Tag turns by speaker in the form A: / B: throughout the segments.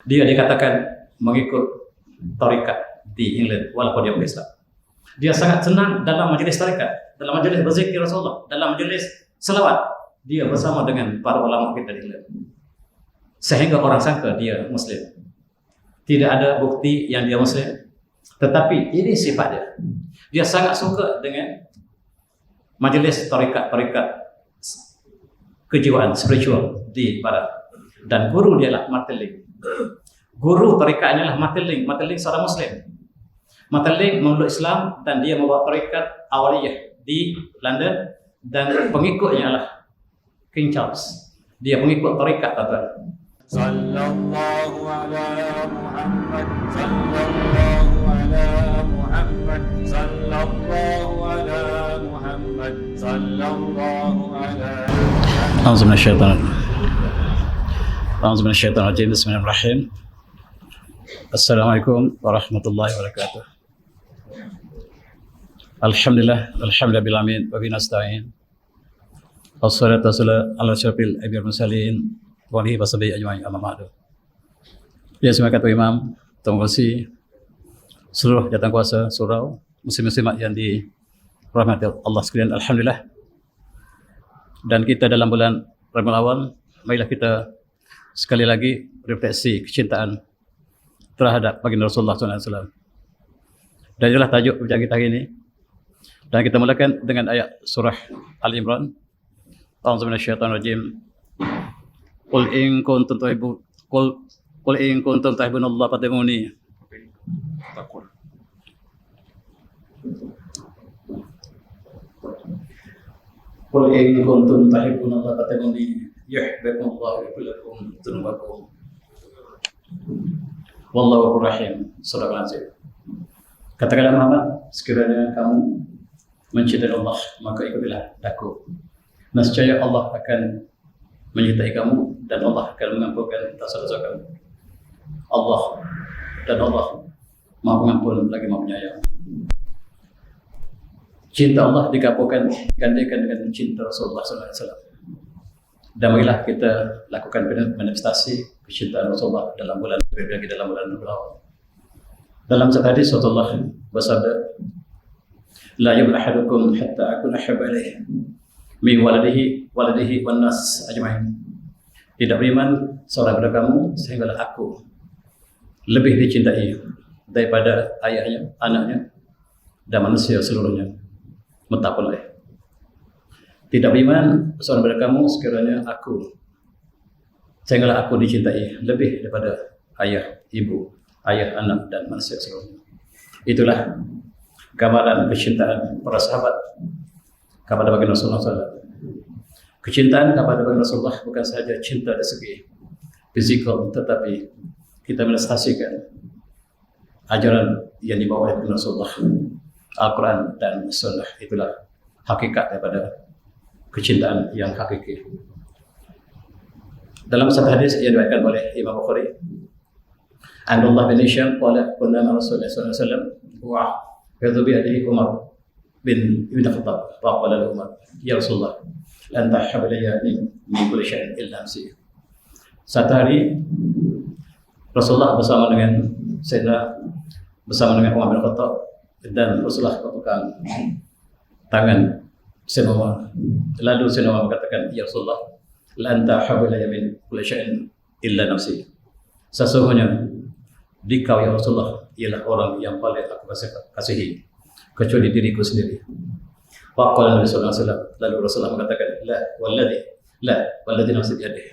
A: Dia dikatakan mengikut tarikat di England walaupun dia bukan Islam. Dia sangat senang dalam majlis tarikat, dalam majlis berzikir Rasulullah, dalam majlis selawat. Dia bersama dengan para ulama kita di England. Sehingga orang sangka dia Muslim. Tidak ada bukti yang dia Muslim. Tetapi ini sifat dia. Dia sangat suka dengan majlis tarikat-tarikat kejiwaan spiritual di barat. Dan guru dia lah Martin Link. Guru tarikatnya lah Martin Link. Martin Link seorang Muslim. Martin Link memeluk Islam dan dia membawa tarikat awaliyah di London dan pengikutnya lah King Charles. Dia pengikut tarikat tuan-tuan.
B: Sallallahu ala Muhammad, sallallahu ala Muhammad, sallallahu ala Muhammad, sallallahu ala
A: A'udzu minasyaitonir rajim. Bismillahirrahmanirrahim. Assalamualaikum warahmatullahi wabarakatuh. Alhamdulillah bil alamin wa bihi nasta'in. Wassalatu wassalamu ala asyrafil anbiya'i wal mursalin wa alihi washabihi ajma'in, amma ba'du. Ya, semua kata Imam, terima kasih seluruh jawatan kuasa surau muslim-muslimat yang dirahmati Allah sekalian. Alhamdulillah. Dan kita dalam bulan Rabiul Awal, marilah kita sekali lagi refleksi kecintaan terhadap baginda Rasulullah SAW. Dan itulah tajuk perbincangan kita hari ini. Dan kita mulakan dengan ayat surah Al-Imran. A'udzu minasyaitonir rajim. Qul in kuntum tuhibbunallaha fattabi'uni. Qul in kuntum tuhibbunallaha fattabi'uni yuhibbukumullahu wa yaghfir lakum dzunubakum. Wallahu ghafurur rahim. Shadaqal azim. Katakanlah Muhammad, sekiranya kamu mencintai Allah, maka ikutilah aku. Nescaya Allah akan menyertai kamu dan Allah akan mengampunkan dosa-dosa kamu. Allah Maha Pengampun lagi Maha Penyayang. Cinta Allah digabungkan, digantikan dengan cinta Rasulullah SAW. Dan marilah kita lakukan manifestasi kecintaan Rasulullah dalam bulan Rabiul Awal. Dalam satu hadis Rasulullah bersabda, "La yu'minu ahadukum hatta akuna ahabba ilaihi min waladihi wan nas ajma'in." Tidak beriman seorang daripada kamu sehinggalah aku lebih dicintai daripada ayahnya, anaknya, dan manusia seluruhnya. Muttafaqun alaih. Tidak beriman seorang daripada kamu sekiranya aku sehinggalah aku dicintai lebih daripada ayah, ibu, ayah, anak, dan manusia seluruhnya. Itulah gambaran kecintaan para sahabat kepada baginda Rasulullah SAW. Kecintaan kepada baginda Rasulullah bukan sahaja cinta dari segi fisikal, tetapi kita menestasikan ajaran yang dibawa oleh baginda Rasulullah, Al-Quran dan Sunnah. Itulah hakikat daripada kecintaan yang hakiki. Dalam satu hadis yang diriwayatkan oleh Imam Bukhari, Abdullah bin Hisham qala kunna ma Rasulullah sallallahu alaihi wasallam wa yadhu bi yadihi Umar bin Khattab faqala lahu Umar, ya Rasulullah lan tahab ilayya min kulli syai'in illa nafsi. Satu hari Rasulullah bersama dengan Umar bin Khattab, dan Rasulullah berpegang tangan Sayyidina Umar. Lalu Sayyidina Umar mengatakan, ya Rasulullah lan tahab ilayya min kulli syai'in illa nafsi. Sesungguhnya dikau ya Rasulullah ialah orang yang paling aku kasihi kecuali diriku sendiri. Waqala Nabi sallallahu alaihi wasallam, lalu Rasulullah mengatakan, la walladhi nafsi biyadihi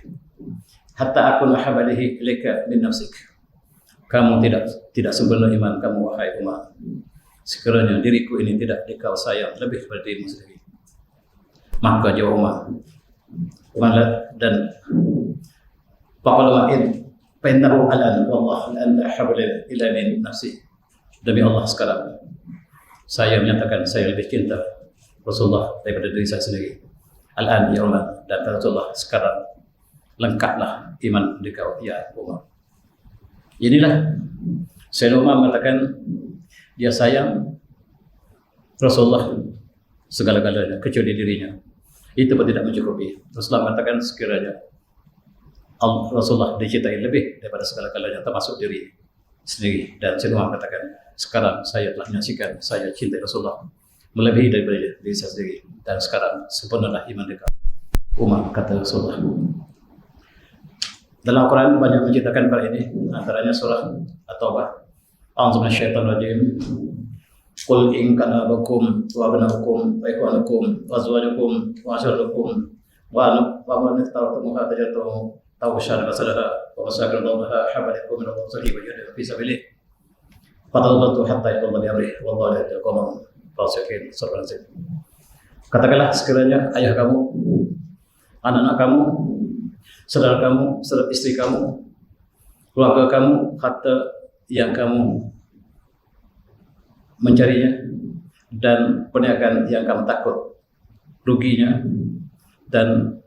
A: hatta akuna habalihi ilaika min nafsik. Kamu tidak sempurna iman kamu wahai Umar, sekiranya diriku ini tidak dikau sayang lebih daripada dirimu sendiri. Maka jawab Umar dan faqala fa'innahu alan wallah la anta ahabbu ila min nafsi. Demi Allah, sekarang saya menyatakan saya lebih cinta Rasulullah daripada diri saya sendiri. Al-an ya Umar, dan Rasulullah, sekarang lengkaplah iman dikau ya Umar. Inilah Sayyidina Umar mengatakan dia sayang Rasulullah segala-galanya kecuali dirinya. Itu pun tidak mencukupi. Rasulullah mengatakan sekiranya Rasulullah dicintai lebih daripada segala-galanya, termasuk diri sendiri. Dan Sayyidina Umar katakan, sekarang saya telah menyaksikan saya cintai Rasulullah melebihi daripada diri saya sendiri, dan sekarang sempurnalah iman dekat Umar, kata Rasulullah. Dalam Al-Quran banyak menceritakan perkara ini, antaranya surah At-Taubah. A'udzu minasyaitonir rajim. Qul in kana abakum wa abnaukum wa ikhwanukum wa azwajukum wa ashiratukum wa man ikhtartum hatajatuhum tawashara basalaha wa masakir dawmaha habalikum min al-sahih wa yadu fi sabilih fatadatu hatta yaqul bi amrih wallahu la yahdi al-qawma fasiqin. Katakanlah, sekiranya ayah kamu, anak-anak kamu, saudara kamu, istri kamu, keluarga kamu, harta yang kamu mencarinya, dan perniagaan yang kamu takut ruginya, dan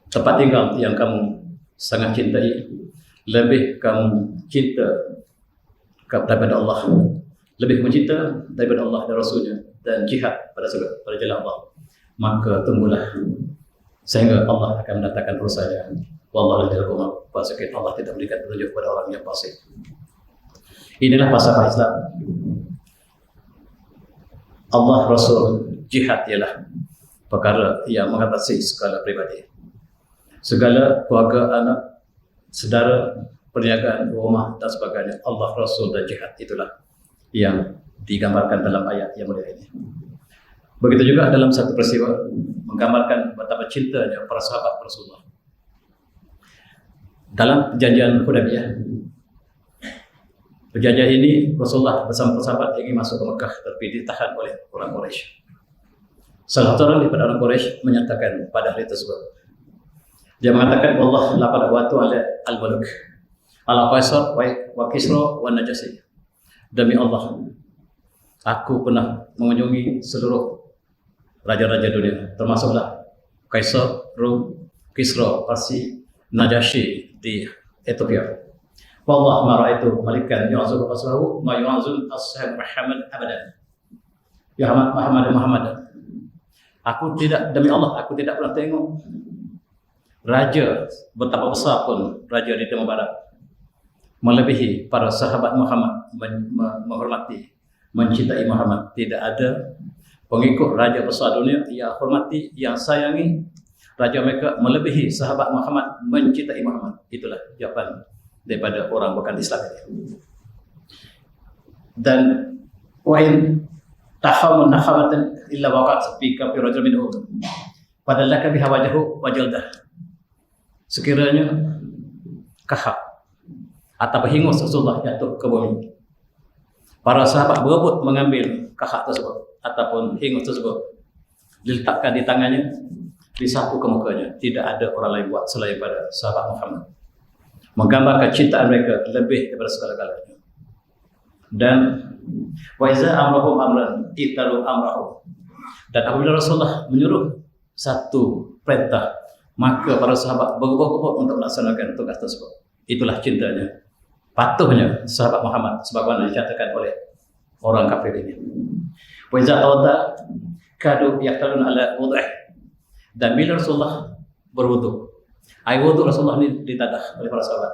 A: tempat tinggal yang kamu sangat cintai, lebih kamu cinta daripada Allah, lebih mencinta daripada Allah dan Rasulnya, dan jihad pada jalan Allah, maka tunggulah sehingga Allah akan mendatangkan urusannya. Wallahu la yahdi fasiqin. Allah tidak memberikan petunjuk kepada orang yang fasik. Inilah falsafah Islam. Allah, Rasul, jihad ialah perkara yang mengatasi segala pribadi, segala keluarga, anak, saudara, perniagaan, rumah dan sebagainya. Allah, Rasul dan jihad itulah yang digambarkan dalam ayat yang mulia ini. Begitu juga dalam satu peristiwa menggambarkan betapa cintanya para sahabat Rasulullah. Dalam perjanjian Hudaybiyah, perjanjian ini Rasulullah bersama sahabat ingin masuk ke Mekah, tapi ditahan oleh orang Quraisy. Salah satu orang daripada orang Quraisy menyatakan pada hari tersebut, dia mengatakan, Allah laqad watu ala al-muluk ala Qaisar wa Kisra wa Najasyi. Demi Allah, aku pernah mengunjungi seluruh raja-raja dunia, termasuklah Kaisar, Rum, Kisra, Parsi, Najasyi di Ethiopia. Wallah ma ra'aitu malikan yu'azzu ashabu ma yu'azzu ashab Muhammad abadan. Ya Muhammad. Aku tidak, demi Allah, aku tidak pernah tengok raja betapa besar pun raja di Timur Barat melebihi para sahabat Muhammad, menghormati, mencintai Muhammad. Tidak ada pengikut raja besar dunia yang hormati, yang sayangi raja mereka melebihi sahabat Muhammad, mencintai Muhammad. Itulah jawaban daripada orang bukan Islam ini. Dan wa in tahamun nahamatan illa waqat fi kafi rajul minhum padallaka biha wajhu wa jaldah. Sekiranya kahak atau hingus Rasulullah jatuh ke bumi, para sahabat berebut mengambil kahak tersebut ataupun hingus tersebut, diletakkan di tangannya, disapu ke mukanya. Tidak ada orang lain buat selain pada sahabat Muhammad, menggambarkan cintaan mereka lebih daripada segala-galanya. Dan wa iza amrahum amran italu amrahum, dan apabila Rasulullah menyuruh satu perintah, maka para sahabat bergebuk-gebuk untuk melaksanakan tugas tersebut. Itulah cintanya, patuhnya sahabat Muhammad sebagaimana dicatatkan oleh orang kafir ini. Wa iza tawadda kadu yaqtalun ala wud'ih, dan bila Rasulullah berwudu, air wudu Rasulullah ini ditadah oleh para sahabat.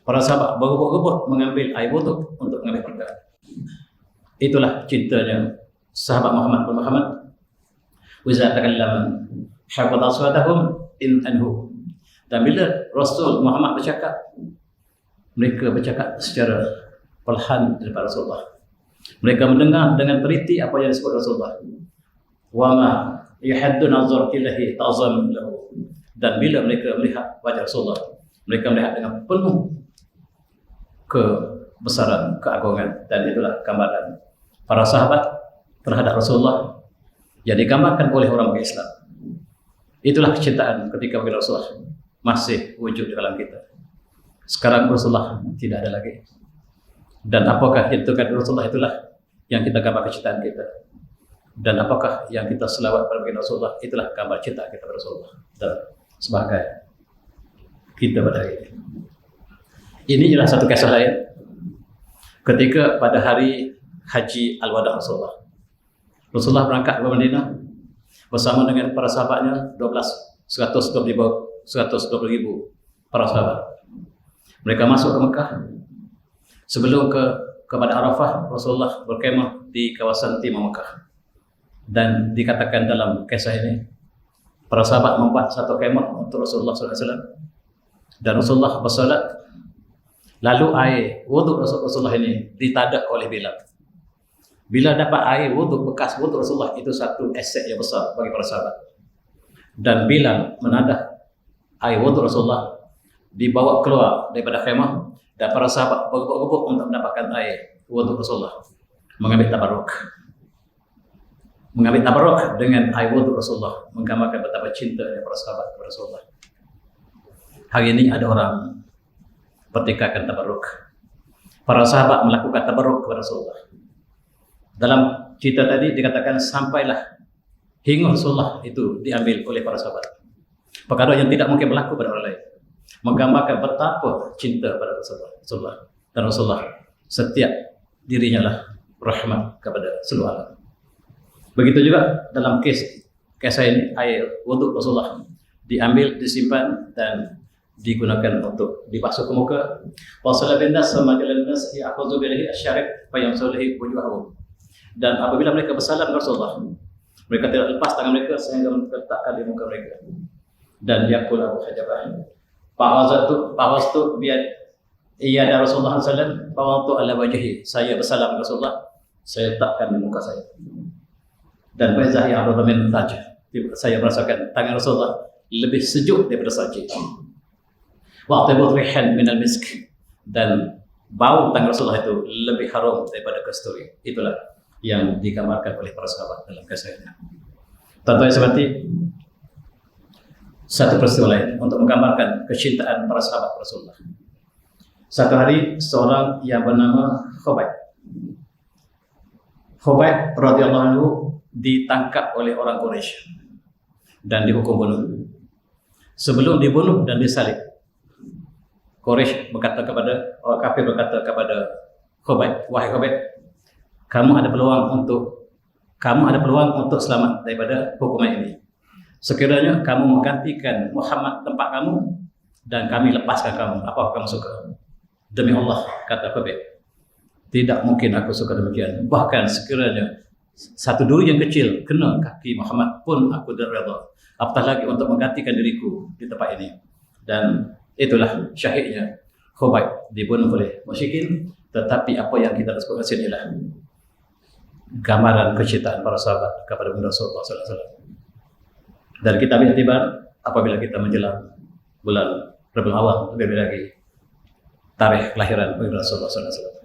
A: Para sahabat bergebuk-gebuk mengambil air wudu untuk mengambil berkah. Itulah cintanya sahabat Muhammad. Wa iza takallama haqqat aswatahum in anhu, dan bila Rasul Muhammad bercakap, mereka bercakap secara perlahan daripada Rasulullah. Mereka mendengar dengan teliti apa yang disebut Rasulullah. Wa ma yahaddu nazar ilahi ta'zam lahu, dan bila mereka melihat wajah Rasulullah, mereka melihat dengan penuh kebesaran, keagungan. Dan itulah gambaran para sahabat terhadap Rasulullah yang digambarkan oleh orang Islam. Itulah kecintaan ketika bagi Rasulullah masih wujud di dalam kita. Sekarang Rasulullah tidak ada lagi. Dan apakah yang ditentukan Rasulullah itulah yang kita gambar kecintaan kita. Dan apakah yang kita selawat pada baginda Rasulullah itulah gambar cinta kita pada Rasulullah. Dan sebagai kita pada hari ini. Ini adalah satu kisah lain ketika pada hari Haji Al-Wada Rasulullah. Rasulullah berangkat ke Madinah bersama dengan para sahabatnya 120,000 para sahabat. Mereka masuk ke Mekah. Sebelum kepada Arafah, Rasulullah berkemah di kawasan timur Mekah. Dan dikatakan dalam kisah ini, para sahabat membuat satu kemah untuk Rasulullah SAW. Dan Rasulullah bersolat. Lalu air wuduk Rasulullah ini ditadak oleh Bilal. Bila dapat air wuduk, bekas wuduk Rasulullah, itu satu aset yang besar bagi para sahabat. Dan Bilal menadah air wuduk Rasulullah, dibawa keluar daripada khemah, dan para sahabat berebut-rebut untuk mendapatkan air wuduk Rasulullah, mengambil tabarruk dengan air wuduk Rasulullah, menggambarkan betapa cintanya para sahabat kepada Rasulullah. Hari ini ada orang pertikaikan tabarruk. Para sahabat melakukan tabarruk kepada Rasulullah. Dalam cerita tadi dikatakan sampailah hingga Rasulullah itu diambil oleh para sahabat. Perkara yang tidak mungkin berlaku pada orang lain. Menggambarkan betapa cinta pada Rasulullah. Dan Rasulullah setiap dirinya lah rahmat kepada seluruh alam. Begitu juga dalam kisah ini, air wuduk Rasulullah diambil, disimpan dan digunakan untuk dibasuh ke muka. Wasala bin nas sama jalan nas ya'khudhu bihi asy-syarib fa yamsulihi wujuhahum. Dan apabila mereka bersalam kepada Rasulullah, mereka tidak lepas tangan mereka sehingga meletakkan di muka mereka. Dan yaqul Abu Hajabah, Fa'awaztu biad iyada Rasulullah SAW fa'awatu ala wajhi. Saya bersalam kepada Rasulullah, saya letakkan di muka saya. Dan fa'izah ya'arudha min taj. Saya merasakan tangan Rasulullah lebih sejuk daripada salji. Wa'tibut rihan minal misk. Dan bau tangan Rasulullah itu lebih harum daripada kasturi. Itulah yang digambarkan oleh para sahabat dalam kisahnya. Tentunya seperti satu peristiwa lain untuk menggambarkan kecintaan para sahabat Rasulullah. Satu hari seorang yang bernama Khubayb radhiyallahu anhu ditangkap oleh orang Quraisy dan dihukum bunuh. Sebelum dibunuh dan disalib, Quraisy berkata kepada orang kafir berkata kepada Khubayb, wahai Khubayb, kamu ada peluang untuk selamat daripada hukuman ini. Sekiranya kamu menggantikan Muhammad tempat kamu dan kami lepaskan kamu, apa kamu suka? Demi Allah, kata Khubayb, tidak mungkin aku suka demikian. Bahkan sekiranya satu duri yang kecil kena kaki Muhammad pun aku redha. Apatah lagi untuk menggantikan diriku di tempat ini. Dan itulah syahidnya Khubayb, dibunuh oleh musyrikin. Tetapi apa yang kita sebutkan sini adalah gambaran kecintaan para sahabat kepada Rasulullah SAW. Dan kita ambil iktibar apabila kita menjelang bulan Rabiul Awal, lebih lagi tarikh kelahiran Rasulullah SAW.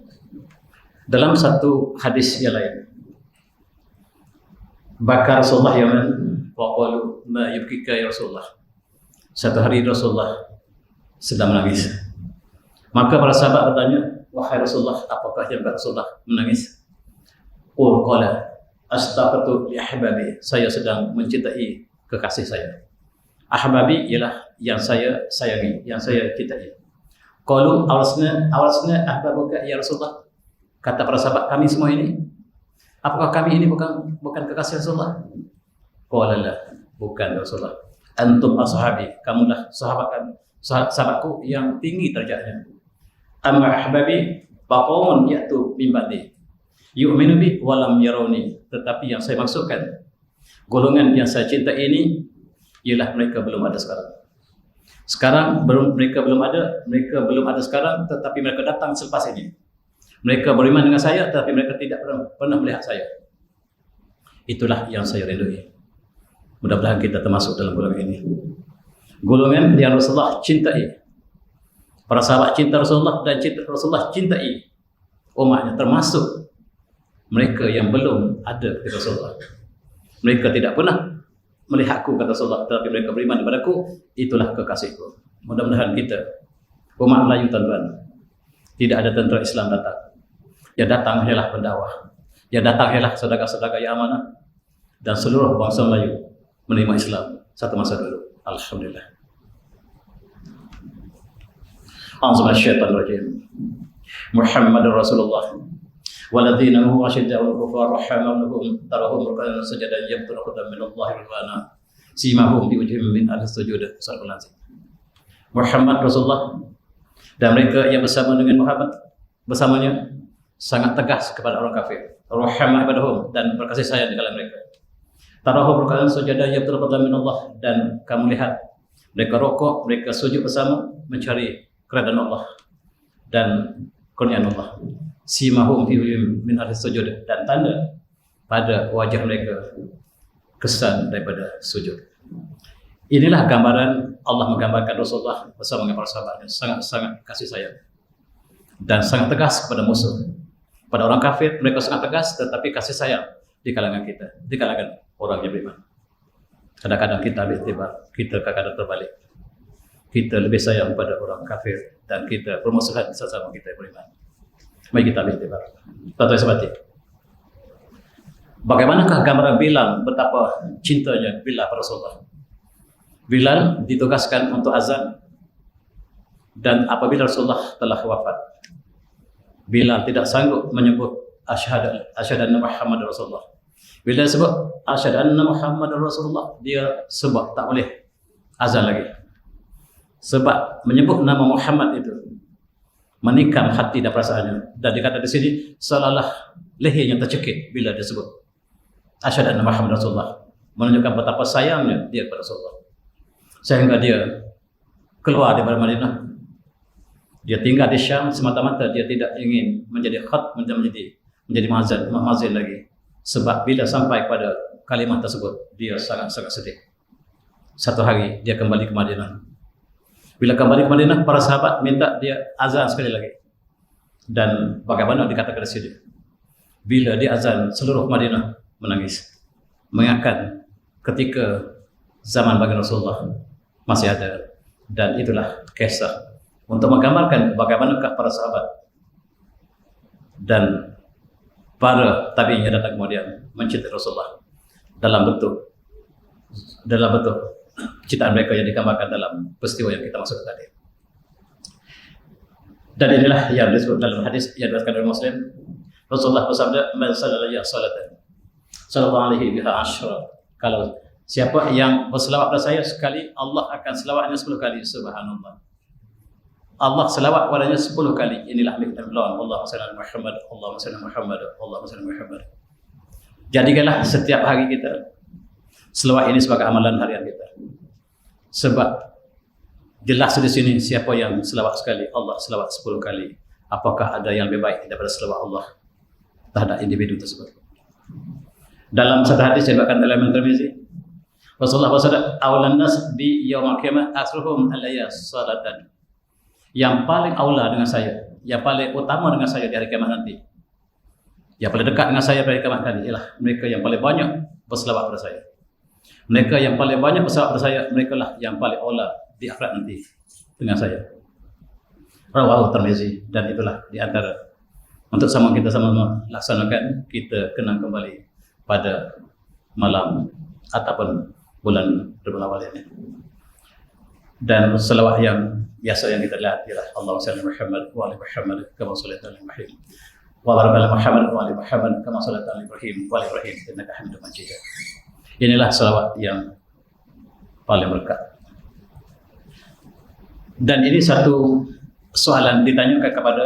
A: Dalam satu hadis yang lain, bakar Rasulullah yaman wa qalu ma yubkika ya Rasulullah. Satu hari Rasulullah sedang menangis. Maka para sahabat bertanya, wahai Rasulullah, apakah yang membuat Rasulullah menangis? Qala astaqatu li ahbabi. Saya sedang mencintai kekasih saya. Ahbabi ialah yang saya sayangi, yang saya cintai. Qalu awasna ahbabuka ya Rasulullah. Kata para sahabat, kami semua ini, apakah kami ini bukan kekasih Rasulullah? Qala la, bukan Rasulullah. Antum ashabi, kamulah sahabatku yang tinggi derajatnya. Amma ahbabi faqawmun ya'tu min ba'di yu'minu bi wa lam yarawni. Tetapi yang saya maksudkan, golongan yang saya cintai ini ialah mereka belum ada sekarang. Mereka belum ada sekarang, tetapi mereka datang selepas ini. Mereka beriman dengan saya, tetapi mereka tidak pernah melihat saya. Itulah yang saya rindui. Mudah-mudahan kita termasuk dalam golongan ini. Golongan yang Rasulullah cintai. Para sahabat cinta Rasulullah dan Rasulullah cintai umatnya, termasuk mereka yang belum ada kepada Rasulullah. Mereka tidak pernah melihatku, kata Rasulullah, tetapi mereka beriman kepadaku. Itulah kekasihku. Mudah-mudahan kita, umat Melayu tuan-tuan, tidak ada tentera Islam datang. Yang datang ialah pendakwah. Yang datang ialah saudara-saudara yang amanah. Dan seluruh bangsa Melayu menerima Islam satu masa dulu. Alhamdulillah. A'udzubillahi Muhammadur Rasulullah walladzina hum asyidda'ul kufar rahamahum tarahum ruk'an sujadan yabtuna qadam min Allah ridwana simahum bi wajhihim min al-sujud. Muhammad Rasulullah, dan mereka yang bersama dengan Muhammad bersamanya sangat tegas kepada orang kafir. Rahmah ibadahum, dan berkasih sayang di kalangan mereka. Tarahum ruk'an sujadah yabtaguna min Allah, dan kamu lihat mereka rokok, mereka sujud bersama mencari keridhaan Allah dan kurniaan Allah. Simahum fi wujuhihim min athari sujud, dan tanda pada wajah mereka kesan daripada sujud. Inilah gambaran Allah menggambarkan Rasulullah bersama dengan para sahabatnya, sangat-sangat kasih sayang dan sangat tegas kepada musuh. Pada orang kafir mereka sangat tegas, tetapi kasih sayang di kalangan kita, di kalangan orang yang beriman. Kadang-kadang kita ambil tiba, kita kadang-kadang terbalik. Kita lebih sayang pada orang kafir dan kita bermusuhan sesama kita yang beriman. Mari kita ambil tiba. Tuan-tuan sebati, bagaimanakah gambaran Bilal, betapa cintanya Bilal pada Rasulullah. Bilal ditugaskan untuk azan, dan apabila Rasulullah telah wafat, Bilal tidak sanggup menyebut asyhadu anna Muhammadar Rasulullah. Bila sebut asyhadu anna Muhammadar Rasulullah, dia sebab tak boleh azan lagi. Sebab menyebut nama Muhammad itu menikam hati dan perasaannya. Dan dikata di sini seolah-olah lehernya tercekik bila dia sebut asyhadu anna Muhammadar Rasulullah, menunjukkan betapa sayangnya dia kepada Rasulullah. Sehingga dia keluar dari Madinah. Dia tinggal di Syam semata-mata dia tidak ingin menjadi khat, menjadi mazin lagi. Sebab bila sampai pada kalimat tersebut, dia sangat-sangat sedih. Satu hari dia kembali ke Madinah. Bila kembali ke Madinah, para sahabat minta dia azan sekali lagi. Dan bagaimana dikatakan di sini, bila dia azan, seluruh Madinah menangis, mengingatkan ketika zaman baginda Rasulullah masih ada. Dan itulah kisah untuk menggambarkan bagaimanakah para sahabat dan para tabi'in yang datang kemudian mencintai Rasulullah dalam bentuk cintaan mereka yang digambarkan dalam peristiwa yang kita maksud tadi. Dan inilah yang disebut dalam hadis yang diriwayatkan oleh Muslim. Rasulullah bersabda, "Man sallallahu alaihi biha asyra." Kalau siapa yang berselawat pada saya sekali, Allah akan selawatnya 10 kali. Subhanallah. Allah selawat padanya 10 kali. Inilah miqdar Allah. Allahumma shalli ala Muhammad, Allahumma shalli ala Muhammad, Allahumma shalli ala Muhammad. Jadikanlah setiap hari kita selawat ini sebagai amalan harian kita. Sebab jelas di sini siapa yang selawat sekali, Allah selawat 10 kali. Apakah ada yang lebih baik daripada selawat Allah terhadap individu tersebut? Dalam satu hadis yang diriwayatkan oleh Imam Tirmizi, Rasulullah bersabda, "Awlan nas bi yaumil qiyamah asruhum alayya salatan." Yang paling aula dengan saya, yang paling utama dengan saya di hari kiamat nanti, yang paling dekat dengan saya pada hari kiamat nanti ialah mereka yang paling banyak berselawat pada saya. Mereka yang paling banyak berselawat pada saya, mereka lah yang paling aula di akhirat nanti dengan saya. Rawahu Tirmizi. Dan itulah di antara untuk kita sama-sama laksanakan, kita kenang kembali pada malam ataupun bulan Rabiul Awal ini. Dan selawat yang biasa yang kita lihat ialah Allahumma shalli ala Muhammad wa ali Muhammad kama shallaita ala Ibrahim wa barik ala Muhammad wa ali Muhammad kama shallaita ala Ibrahim wa ali Ibrahim innaka Hamidum Majid. Inilah selawat yang paling berkat. Dan ini satu soalan ditanyakan kepada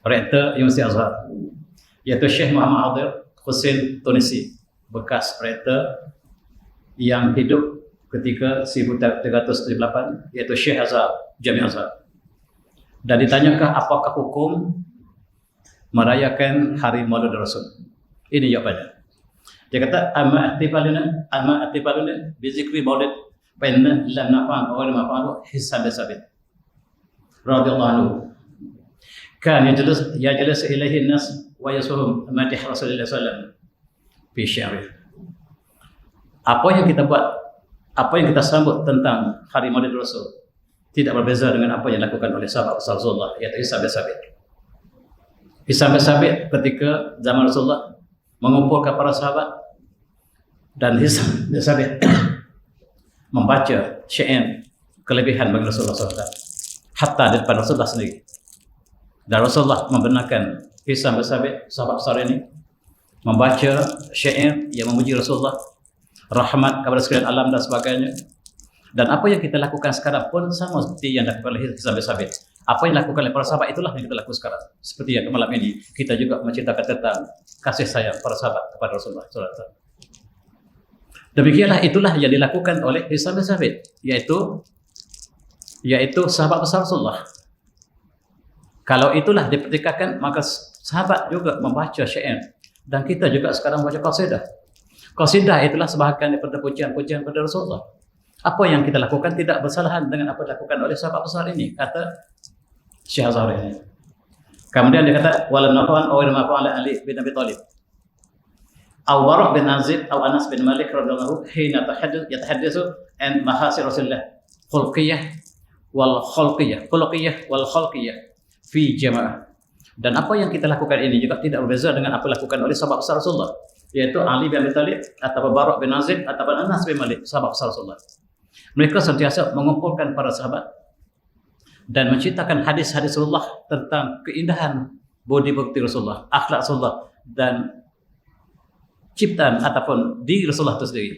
A: Rektor Universiti Azhar, yaitu Syekh Muhammad Adil Hussein Tunisi, bekas Rektor yang hidup ketika 1378, yaitu Syekh Azhar, Jami' Azhar. Dan ditanyakan apakah hukum merayakan hari Maulid Rasul. Ini jawabannya. Dia kata, amma atibaluna bi zikri maulid fa inna lam nafa'an wa lam nafa'an hisab sabit. Radhiyallahu anhu. Kan yajlis ilaihi an-nas wa yasuhum madih Rasulullah sallallahu alaihi wasallam fi syi'ri. Apa yang kita buat, apa yang kita sambut tentang hari Maulid Rasul tidak berbeza dengan apa yang dilakukan oleh sahabat Rasulullah, yaitu Hisab Sabit. Hisab Sabit ketika zaman Rasulullah mengumpulkan para sahabat, dan Hisab Sabit membaca syair kelebihan bagi Rasulullah SAW, hatta di depan Rasulullah sendiri. Dan Rasulullah membenarkan Hisab Sabit, sahabat besar ini, membaca syair yang memuji Rasulullah, rahmat kepada sekalian alam dan sebagainya. Dan apa yang kita lakukan sekarang pun sama seperti yang dilakukan oleh sahabat-sahabat. Apa yang dilakukan oleh para sahabat itulah yang kita lakukan sekarang. Seperti yang malam ini kita juga menceritakan tentang kasih sayang para sahabat kepada Rasulullah SAW. Demikianlah itulah yang dilakukan oleh sahabat-sahabat, yaitu sahabat besar Rasulullah. Kalau itulah dipertikakan, maka sahabat juga membaca syair, dan kita juga sekarang membaca qasidah. Qasidah itulah sebahagian daripada pujian-pujian pada Rasulullah. Apa yang kita lakukan tidak bersalahan dengan apa yang dilakukan oleh sahabat besar ini, kata Syekh Azhar ini. Kemudian dia kata walam nafa'an aw nafa'an Ali bin Abi Thalib. Aw Bara' bin Azib aw Anas bin Malik radhiyallahu hina yatahaddatsu an mahasir Rasulullah khulqiyah wal khalqiyah fi jamaah. Dan apa yang kita lakukan ini juga tidak berbeza dengan apa yang dilakukan oleh sahabat besar Rasulullah, yaitu Ali bin Abi Thalib atau Bara' bin Azib atau Anas bin Malik, sahabat besar Rasulullah. Mereka sentiasa mengumpulkan para sahabat dan menceritakan hadis-hadis Rasulullah tentang keindahan budi bukti Rasulullah, akhlak Rasulullah, dan ciptaan ataupun diri Rasulullah itu sendiri.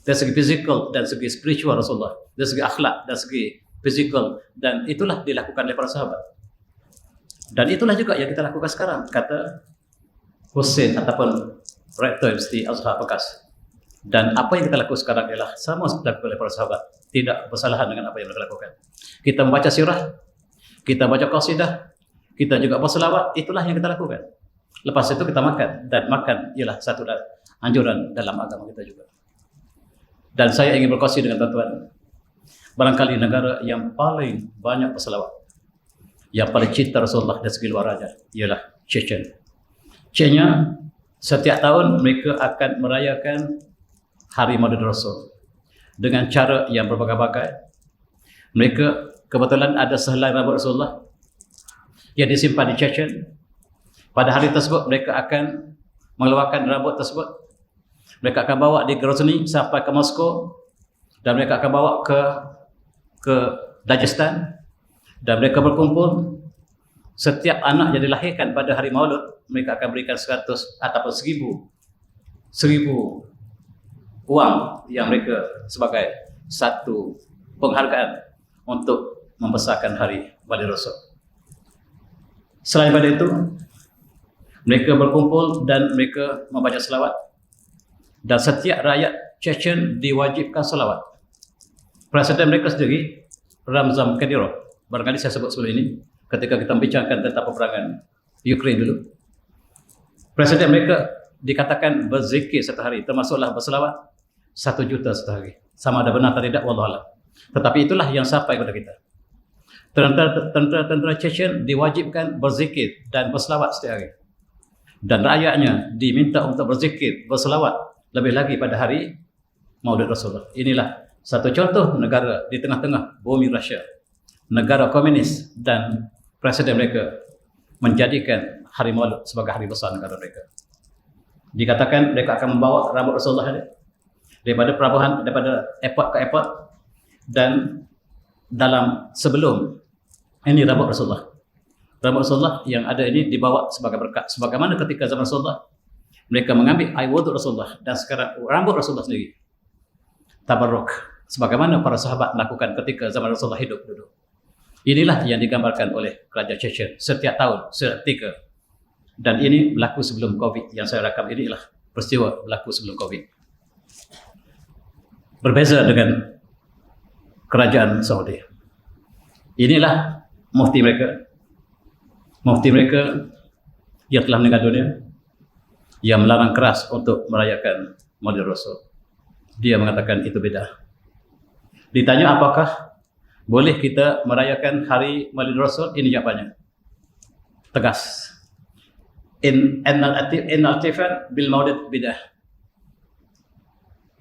A: Dari segi fizikal dan segi spiritual Rasulullah, dari segi akhlak dan segi fizikal, dan itulah dilakukan oleh para sahabat. Dan itulah juga yang kita lakukan sekarang, kata Hussein ataupun Rektor Universiti Azhar Bekas. Dan apa yang kita lakukan sekarang ialah sama seperti dilakukan oleh para sahabat, tidak bersalahan dengan apa yang mereka lakukan. Kita membaca sirah, kita baca qasidah, kita juga berselawat, itulah yang kita lakukan. Lepas itu kita makan, dan makan ialah satu anjuran dalam agama kita juga. Dan saya ingin berkongsi dengan tuan-tuan, barangkali negara yang paling banyak berselawat, yang paling cinta Rasulullah dari segi luar raja, ialah Chechnya. Setiap tahun mereka akan merayakan Hari Maulid Rasul dengan cara yang berbagai-bagai. Mereka kebetulan ada sehelai rambut Rasulullah yang disimpan di Chechen. Pada hari tersebut mereka akan mengeluarkan rambut tersebut. Mereka akan bawa di Grozny sampai ke Moskow, dan mereka akan bawa ke Dagestan, dan mereka berkumpul. Setiap anak yang dilahirkan pada hari Maulud, mereka akan berikan 100 ataupun 1000 uang yang mereka sebagai satu penghargaan untuk membesarkan hari Maulid Rasul. Selain pada itu, mereka berkumpul dan mereka membaca selawat, dan setiap rakyat Chechen diwajibkan selawat. Presiden mereka sendiri, Ramzan Kadyrov, barangkali saya sebut sebelum ini ketika kita membicarakan tentang peperangan Ukraine dulu. Presiden mereka dikatakan berzikir satu hari, termasuklah berselawat 1 juta satu hari. Sama ada benar atau tidak, wallahu a'lam. Tetapi itulah yang sampai kepada kita. Tentera Chechen diwajibkan berzikir dan berselawat setiap hari. Dan rakyatnya diminta untuk berzikir, berselawat lebih lagi pada hari Maulid Rasulullah. Inilah satu contoh negara di tengah-tengah bumi Rusia, negara komunis, dan presiden mereka menjadikan hari Maulid sebagai hari besar negara mereka. Dikatakan mereka akan membawa rambut Rasulullah daripada pelabuhan, daripada airport ke airport, dan dalam sebelum ini rambut Rasulullah. Rambut Rasulullah yang ada ini dibawa sebagai berkat. Sebagaimana ketika zaman Rasulullah, mereka mengambil air wudhu Rasulullah, dan sekarang rambut Rasulullah sendiri tabarruk, sebagaimana para sahabat melakukan ketika zaman Rasulullah hidup dulu. Inilah yang digambarkan oleh kerajaan Chechen setiap tahun, seketika. Dan ini berlaku sebelum Covid. Yang saya rakam ini adalah peristiwa berlaku sebelum Covid. Berbeza dengan kerajaan Saudi. Inilah mufti mereka. Mufti mereka yang telah meninggal dunia, yang melarang keras untuk merayakan Maulid Rasul. Dia mengatakan itu bid'ah. Ditanya apakah boleh kita merayakan hari Maulid Rasul? Ini jawabannya tegas. Al-ihtifal bil maulid bid'ah.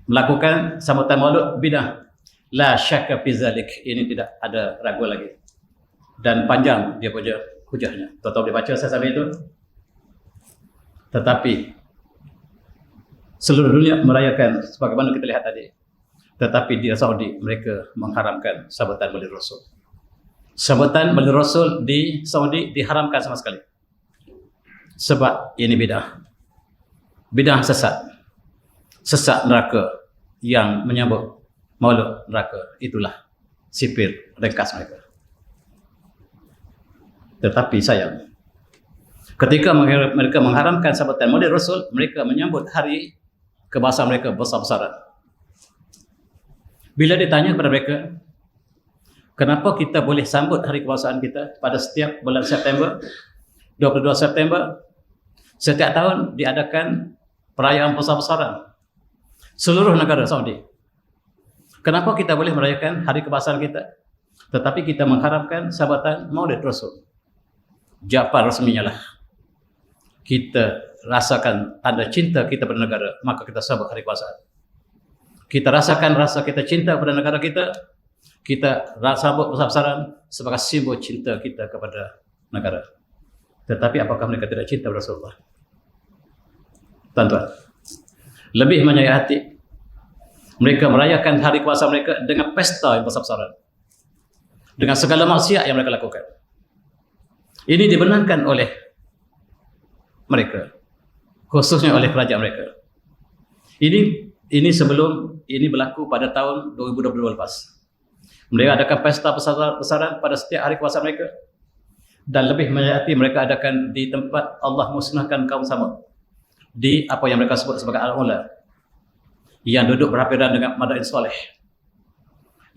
A: Melakukan sambutan maulid bid'ah. La syakka fi zalik. Ini tidak ada ragu lagi. Dan panjang dia punya hujahnya. Tetap dibaca saya sampai itu. Tetapi seluruh dunia merayakan sebagaimana kita lihat tadi. Tetapi di Saudi mereka mengharamkan sambutan Maulid Rasul. Sambutan Maulid Rasul di Saudi diharamkan sama sekali. Sebab ini bid'ah. Bid'ah sesat. Sesat neraka yang menyambut maulud neraka. Itulah sipir ringkas mereka. Tetapi sayang, ketika mereka mengharamkan sambutan maulid Rasul, mereka menyambut hari kebangsaan mereka besar-besaran. Bila ditanya kepada mereka, kenapa kita boleh sambut hari kebangsaan kita pada setiap bulan September, 22 September, setiap tahun diadakan perayaan besar-besaran seluruh negara Saudi. Kenapa kita boleh merayakan hari kebangsaan kita, tetapi kita mengharapkan sambutan maulid Rasul? Jawapan resminya lah, kita rasakan tanda cinta kita pada negara, maka kita sambut hari kebangsaan. Kita rasakan rasa kita cinta pada negara kita, kita sambut besar-besaran sebagai simbol cinta kita kepada negara. Tetapi apakah mereka tidak cinta pada Rasulullah? Tuan-tuan, lebih menyayat hati, mereka merayakan hari kebangsaan mereka dengan pesta yang besar-besaran, dengan segala maksiat yang mereka lakukan. Ini dibenarkan oleh mereka, khususnya oleh kerajaan mereka. Ini sebelum ini berlaku pada tahun 2022 lepas. Mereka adakan pesta besar-besaran pada setiap hari kebangsaan mereka, dan lebih menyayati mereka adakan di tempat Allah musnahkan kaum Samud, di apa yang mereka sebut sebagai Al-Ula, yang duduk berhampiran dengan Madain Soleh.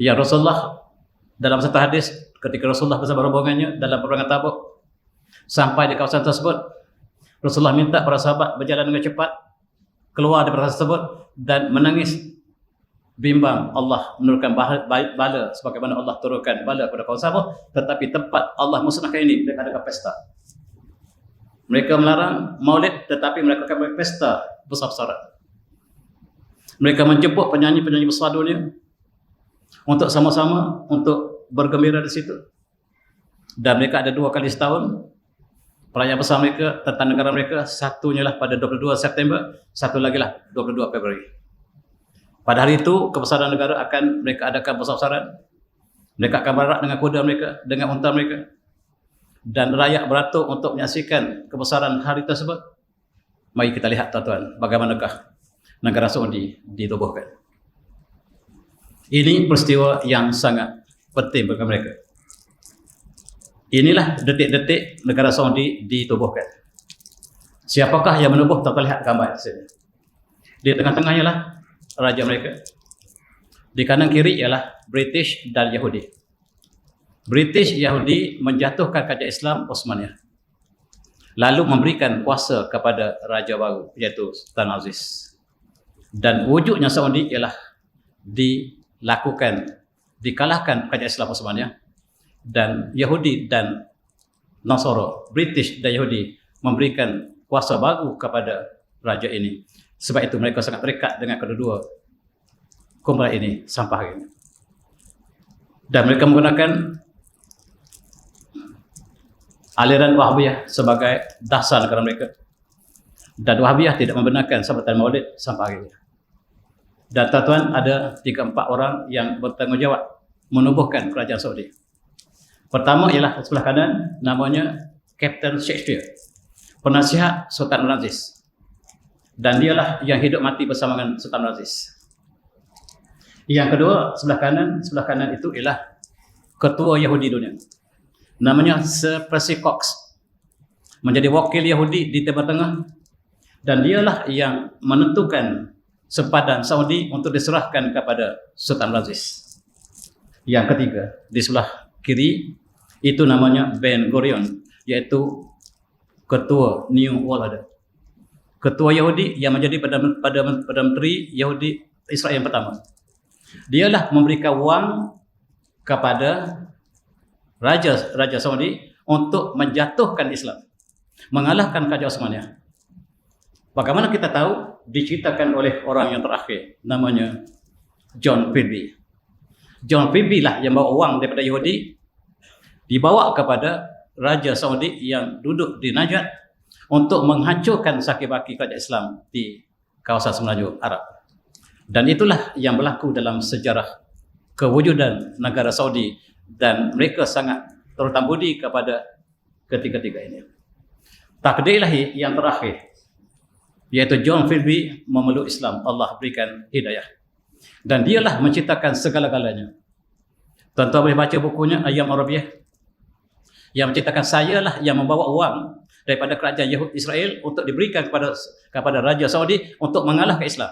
A: Yang Rasulullah dalam satu hadis, ketika Rasulullah bersama rombongannya dalam peperangan Tabuk, sampai di kawasan tersebut, Rasulullah minta para sahabat berjalan dengan cepat keluar dari kawasan tersebut dan menangis bimbang Allah menurunkan bala sebagaimana Allah turunkan bala pada kaum Samud, tetapi tempat Allah musnahkan ini mereka adakan pesta. Mereka melarang maulid, tetapi mereka akan berpesta besar-besaran. Mereka menjemput penyanyi-penyanyi besar dunia untuk sama-sama untuk bergembira di situ. Dan mereka ada 2 kali setahun perayaan besar mereka tentang negara mereka. Satunya lah pada 22 September, satu lagi lah 22 Februari. Pada hari itu, kebesaran negara akan mereka adakan besar-besaran. Mereka akan berarak dengan kuda mereka, dengan unta mereka. Dan rakyat beratur untuk menyaksikan kebesaran hari tersebut. Mari kita lihat tuan-tuan, bagaimanakah negara Saudi ditubuhkan. Ini peristiwa yang sangat penting bagi mereka. Inilah detik-detik negara Saudi ditubuhkan. Siapakah yang menubuh? Kita lihat gambar di sini. Di tengah-tengahnya lah raja mereka. Di kanan kiri ialah British dan Yahudi. British Yahudi menjatuhkan kerajaan Islam Osmaniyah, lalu memberikan kuasa kepada raja baru, iaitu Sultan Aziz. Dan wujudnya Saudi ialah dikalahkan kerajaan Islam Osmaniyah, dan Yahudi dan Nasara, British dan Yahudi memberikan kuasa baru kepada raja ini. Sebab itu mereka sangat terikat dengan kedua kumpulan ini sampai hari ini. Dan mereka menggunakan aliran Wahhabiyah sebagai dasar negara mereka. Dan Wahhabiyah tidak membenarkan sambutan maulid sampai hari ini. Dan tuan-tuan, ada 3-4 orang yang bertanggungjawab menubuhkan kerajaan Saudi. Pertama ialah sebelah kanan, namanya Captain Shakespeare, penasihat Sultan Aziz. Dan dialah yang hidup mati bersama dengan Sultan Aziz. Yang kedua, sebelah kanan itu ialah ketua Yahudi dunia, namanya Sir Percy Cox, menjadi wakil Yahudi di Timur Tengah, dan dialah yang menentukan sempadan Saudi untuk diserahkan kepada Sultan Aziz. Yang ketiga, di sebelah kiri itu namanya Ben Gurion, yaitu ketua New World Order, ketua Yahudi yang menjadi Perdana Menteri Yahudi Israel yang pertama. Dialah memberikan wang kepada Raja Saudi untuk menjatuhkan Islam, mengalahkan kerajaan Osmaniyah. Bagaimana kita tahu? Diceritakan oleh orang yang terakhir, namanya John Philby. John Philby lah yang bawa wang daripada Yahudi, dibawa kepada Raja Saudi yang duduk di Najat untuk menghancurkan sakit-baki kerajaan Islam di kawasan Semenanjung Arab. Dan itulah yang berlaku dalam sejarah kewujudan negara Saudi, dan mereka sangat terutama budi kepada ketiga-tiga ini. Takdir ilahi yang terakhir, yaitu John Philby memeluk Islam, Allah berikan hidayah. Dan dialah menciptakan segala-galanya. Tuan-tuan boleh baca bukunya Ayyam Arabiyah. Yang menciptakan sayalah yang membawa uang daripada kerajaan Yahud Israel untuk diberikan kepada Raja Saudi untuk mengalahkan Islam.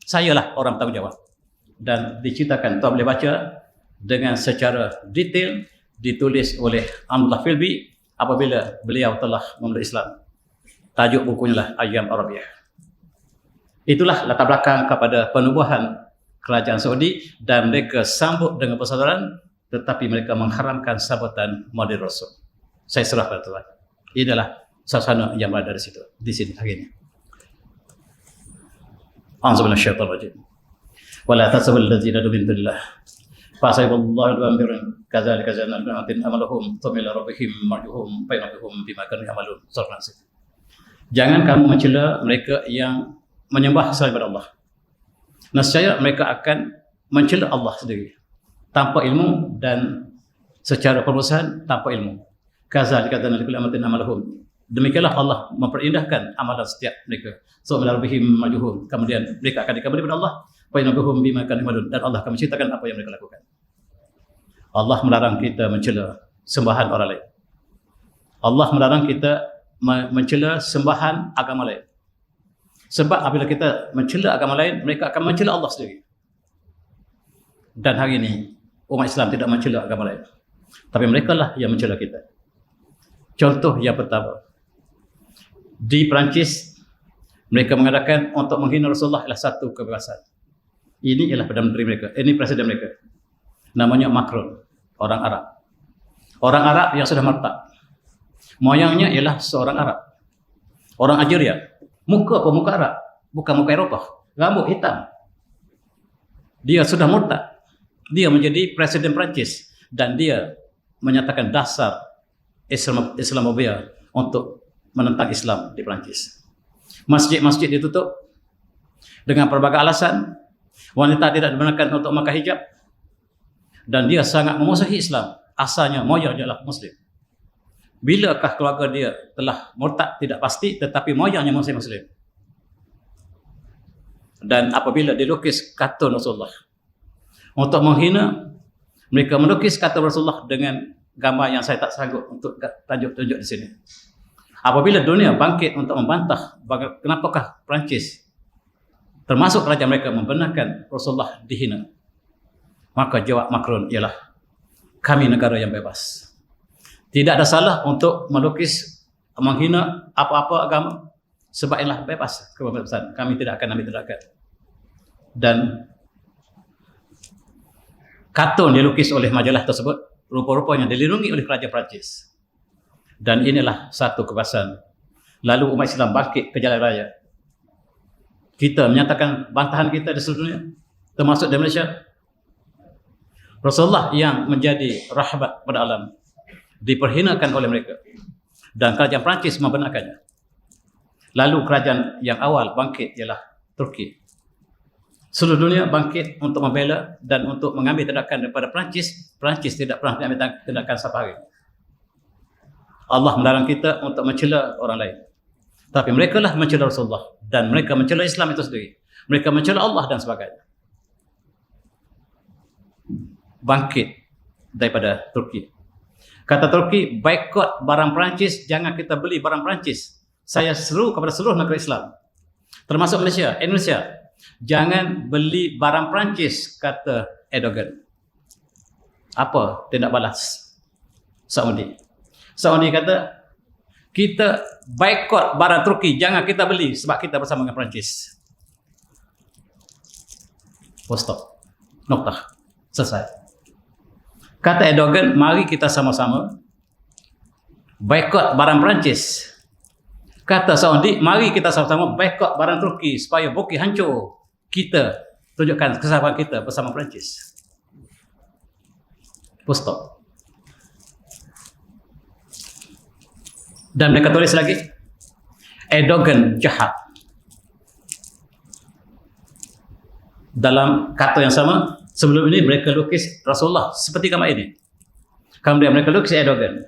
A: Sayalah orang bertanggungjawab. Dan diciptakan, tuan boleh baca dengan secara detail, ditulis oleh Abdullah Filbi apabila beliau telah memeluk Islam. Tajuk bukunya lah Ayyam Arabiyah. Itulah latar belakang kepada penubuhan kerajaan Saudi, dan mereka sambut dengan persaudaraan, tetapi mereka mengharamkan sambutan Maulid Rasul. Saya serah pada tuan. Inilah suasana yang berada di situ, di sini hari ini. A'udzubillahi minasyaitonir rajim. Wala tasabul ladzina min dunillah. Fasaballahu amrun kadzalika ja'alna li'atin amalahum thumma ila rabbihim marjuhum bainahum bima kanu ya'malun. Jangan kamu mencela mereka yang menyembah selain daripada Allah. Nescaya mereka akan mencela Allah sendiri tanpa ilmu dan secara permusuhan tanpa ilmu. Kadzalika ja'alna likulli ummatin amalahum. Demikianlah Allah memperindahkan amalan setiap mereka. So ila rabbihim marjuhum. Kemudian mereka akan dikembalikan kepada Allah. Bainahum bima kanu ya'malun, dan Allah akan menceritakan apa yang mereka lakukan. Allah melarang kita mencela sembahan orang lain. Allah melarang kita mencela sembahan agama lain. Sebab apabila kita mencela agama lain, mereka akan mencela Allah sendiri. Dan hari ini umat Islam tidak mencela agama lain, tapi mereka lah yang mencela kita. Contoh yang pertama, di Perancis mereka mengatakan untuk menghina Rasulullah adalah satu kebebasan. Ini ialah Perdana Menteri mereka, ini Presiden mereka. Namanya Macron, orang Arab. Orang Arab yang sudah murtad. Moyangnya ialah seorang Arab. Orang Algeria. Muka apa? Muka Arab. Bukan muka Eropah. Rambut hitam. Dia sudah murtad. Dia menjadi Presiden Perancis. Dan dia menyatakan dasar Islamophobia untuk menentang Islam di Perancis. Masjid-masjid ditutup dengan berbagai alasan. Wanita tidak dibenarkan untuk memakai hijab, dan dia sangat memusuhi Islam. Asalnya moyangnya adalah Muslim. Bilakah keluarga dia telah murtad tidak pasti, tetapi moyangnya masih Muslim. Dan apabila dilukis kartun Rasulullah untuk menghina, mereka melukis kartun Rasulullah dengan gambar yang saya tak sanggup untuk tunjuk di sini. Apabila dunia bangkit untuk membantah kenapakah Perancis termasuk kerajaan mereka membenarkan Rasulullah dihina, maka jawab Macron ialah, kami negara yang bebas. Tidak ada salah untuk melukis, menghina apa-apa agama, sebab ialah bebas, kebebasan. Kami tidak akan ambil tindakan. Dan kartun dilukis oleh majalah tersebut rupa-rupanya dilindungi oleh kerajaan Perancis. Dan inilah satu kebebasan. Lalu umat Islam bangkit ke jalan raya. Kita menyatakan bantahan kita di seluruh dunia, termasuk di Malaysia. Rasulullah yang menjadi rahmat pada alam diperhinakan oleh mereka, dan kerajaan Perancis membenarkannya. Lalu kerajaan yang awal bangkit ialah Turki. Seluruh dunia bangkit untuk membela dan untuk mengambil tindakan daripada Perancis. Perancis tidak pernah mengambil tindakan sampai hari. Allah melarang kita untuk mencela orang lain, tapi mereka lah mencela Rasulullah, dan mereka mencela Islam itu sendiri. Mereka mencela Allah dan sebagainya. Bangkit daripada Turki. Kata Turki, boikot barang Perancis, jangan kita beli barang Perancis. Saya seru kepada seluruh negara Islam, termasuk Malaysia, Indonesia, jangan beli barang Perancis, kata Erdogan. Apa tindak balas Saudi? Saudi kata, kita boikot barang Turki, jangan kita beli sebab kita bersama dengan Perancis. Stop. Noktah. Selesai. Kata Erdogan, mari kita sama-sama boikot barang Perancis. Kata Saudi, mari kita sama-sama boikot barang Turki supaya Turki hancur. Kita tunjukkan kesabaran kita bersama Perancis. Stop. Dan mereka tulis lagi, Erdogan jahat. Dalam kata yang sama, sebelum ini mereka lukis Rasulullah seperti gambar ini. Kemudian mereka lukis Erdogan.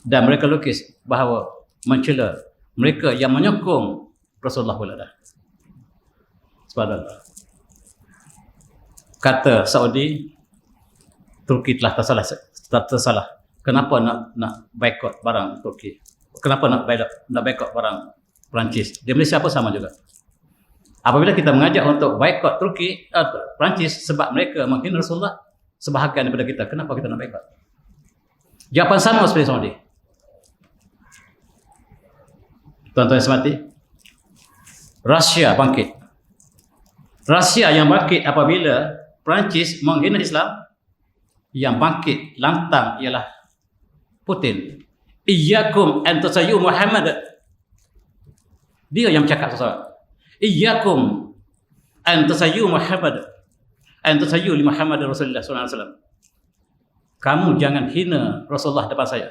A: Dan mereka lukis bahawa mencela mereka yang menyokong Rasulullah pula dah. Subhanallah. kata Saudi, Turki telah tersalah. Kenapa nak boikot barang Turki? Kenapa nak boikot barang Perancis? Di Malaysia pun sama juga. Apabila kita mengajak untuk boikot Turki, Perancis sebab mereka menghina Rasulullah sebahagian daripada kita, kenapa kita nak boikot? Jawapan sama seperti Saudi. Tuan-tuan yang semati, Rusia bangkit. Rusia yang bangkit apabila Perancis menghina Islam, yang bangkit lantang ialah Putin. Iyyakum an tasayyu Muhammad. Dia yang cakap sesuatu. Iyyakum an tasayyu Muhammad. An tasayyu li Muhammad Rasulullah sallallahu alaihi wasallam. Kamu jangan hina Rasulullah depan saya.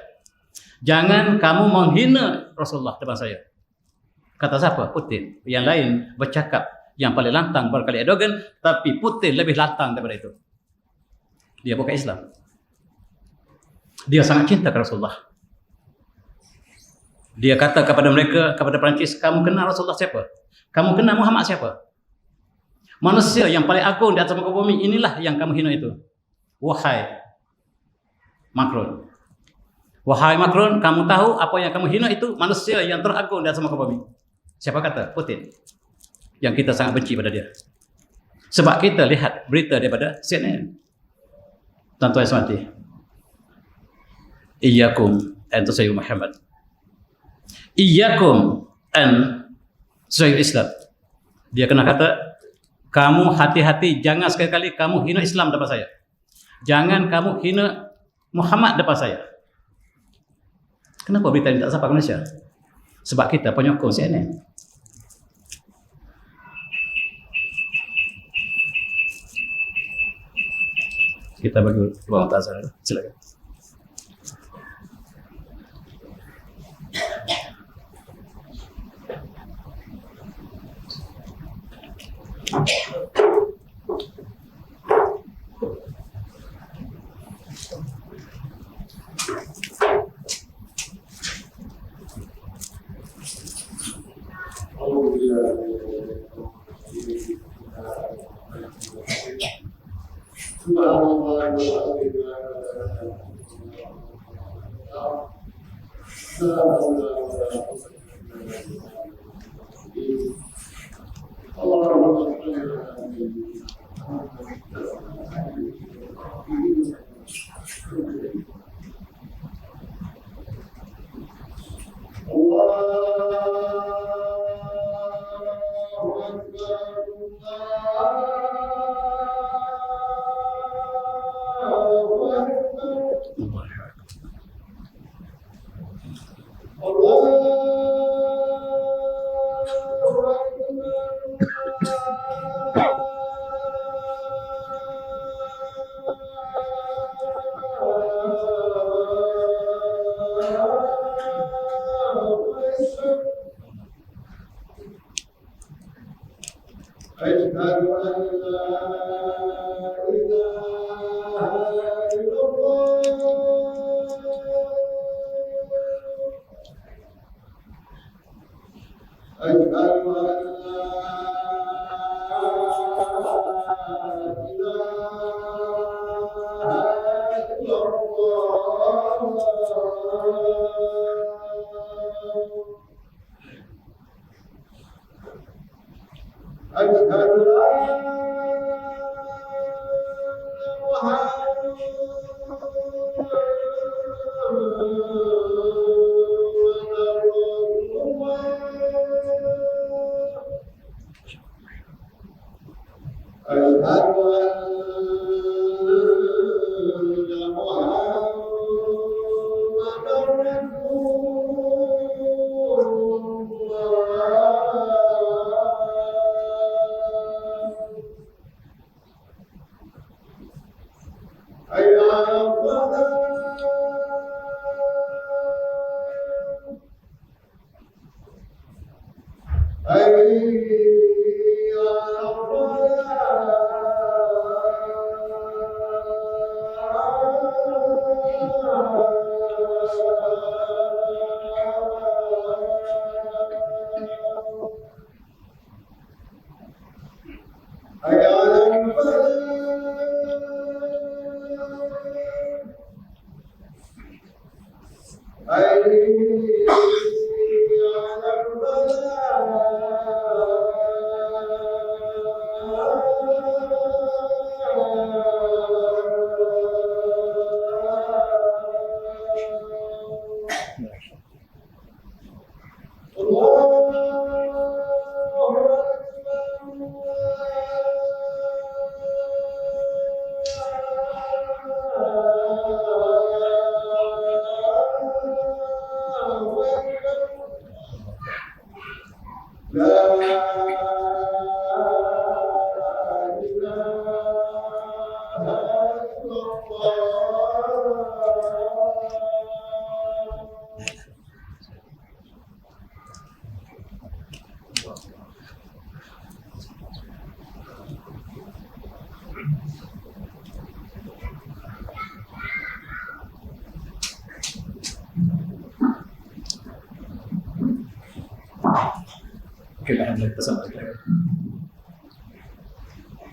A: Jangan kamu menghina Rasulullah depan saya. Kata siapa? Putin. Yang lain bercakap yang paling lantang barangkali Erdogan, tapi Putin lebih lantang daripada itu. Dia bukan Islam. Dia sangat cinta kepada Rasulullah. Dia kata kepada mereka, kepada Perancis, kamu kenal Rasulullah siapa? Kamu kenal Muhammad siapa? Manusia yang paling agung di atas muka bumi, inilah yang kamu hina itu. Wahai Macron. Wahai Macron, kamu tahu apa yang kamu hina itu manusia yang teragung di atas muka bumi. Siapa kata? Putin. Yang kita sangat benci pada dia. Sebab kita lihat berita daripada CNN. Tuan-tuan yang semati. Iyyakum an tusayyu Muhammad. Iyyakum an tusayyu Islam. Dia kena kata, kamu hati-hati, jangan sekali-kali kamu hina Islam depan saya. Jangan kamu hina Muhammad depan saya. Kenapa berita ini tak sampai ke Malaysia? Sebab kita penyokong CNN. Kita bagi ruang tazar. Silakan. Kita hendak bersama kita.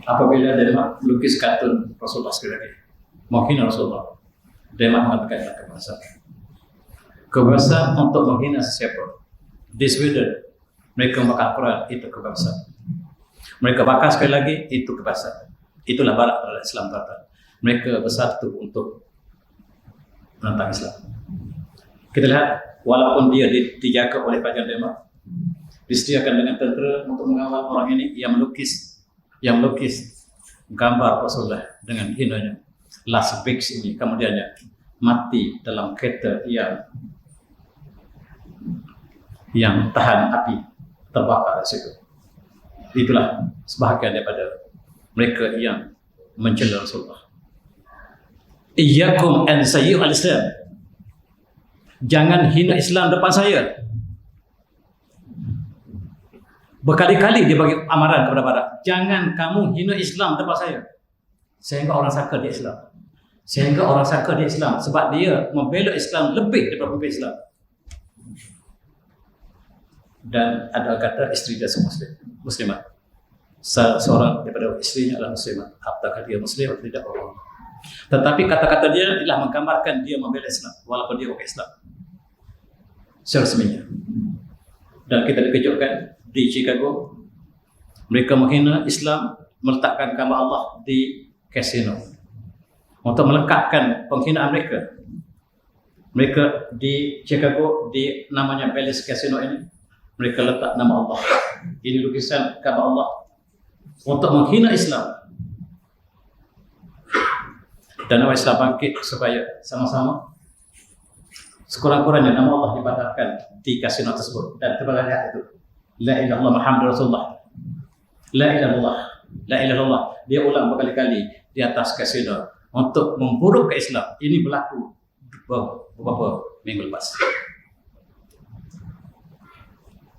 A: Apabila Denmark melukis kartun Rasulullah sekali lagi, menghina Rasulullah, Denmark mengatakan kebangsaan untuk menghina siapa. Di Sweden mereka bakar Quran, itu kebangsaan. Mereka bakar sekali lagi, itu kebangsaan. Itulah barat terhadap Islam kata. Mereka bersatu untuk menentang Islam. Kita lihat, walaupun dia dijaga oleh kerajaan Denmark, disediakan dengan tentera untuk mengawal orang ini yang melukis gambar Rasulullah dengan hinanya. Last Weeks ini kemudiannya mati dalam kereta yang tahan api, terbakar di situ. Itulah sebahagian daripada mereka yang mencela Rasulullah. Iyyakum an sayyi'u al-Islam. Jangan hina Islam depan saya. Berkali-kali dia bagi amaran kepada barat. Jangan kamu hina Islam depan saya. Sehingga orang sangka dia Islam. Sebab dia membela Islam lebih daripada membela Islam. Dan ada kata isteri dia muslimah. Seorang daripada isterinya adalah muslimah. Apakah dia muslim atau tidak? Tetapi kata-kata dia telah menggambarkan dia membela Islam walaupun dia bukan Islam seresminya. Dan kita dikejutkan di Chicago, mereka menghina Islam, meletakkan gambar Allah di kasino untuk melekatkan penghinaan mereka. Mereka di Chicago, di namanya Palace Casino ini, mereka letak nama Allah. Ini lukisan gambar Allah untuk menghina Islam. Dan nama Islam bangkit supaya sama-sama sekurang-kurangnya nama Allah dibatalkan di kasino tersebut. Dan terbalik itu, La ilaha illallah Muhammadur Rasulullah. La ilaha illallah, la ilaha illallah. Dia ulang berkali-kali di atas kasino untuk memburuk ke Islam. Ini berlaku beberapa minggu lepas.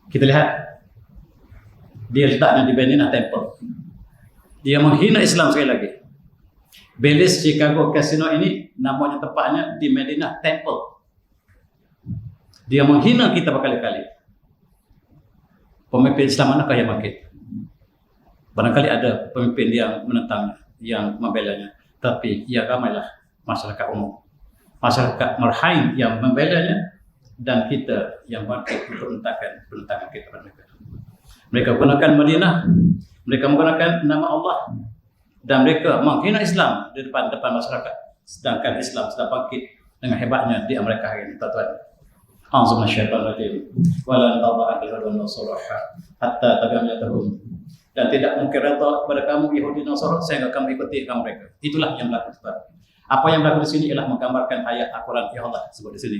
A: Kita lihat dia letaknya di Medina Temple. Dia menghina Islam sekali lagi. Belize Chicago Casino ini namanya tepatnya di Medina Temple. Dia menghina kita berkali-kali. Pemimpin Islam manakah yang bangkit? Barangkali ada pemimpin yang menentangnya, yang membelanya. Tapi ya ramailah masyarakat umum, masyarakat Marhain yang membelanya, dan kita yang bangkit untuk menentangkan kita pada mereka. Mereka gunakan Madinah, mereka menggunakan nama Allah, dan mereka menghina Islam di depan masyarakat. Sedangkan Islam sudah bangkit dengan hebatnya di Amerika hari ini, tuan-tuan. A'udzu minasyaitonir rajim. Wala tadha'a al-hudun nasraha hatta tabi'atahum. Dan tidak mungkin redha kepada kamu Yahudi Nasara sehingga kamu ikuti mereka. Itulah yang berlaku. Apa yang berlaku di sini ialah menggambarkan ayat Al-Quran yang Allah sebut di sini.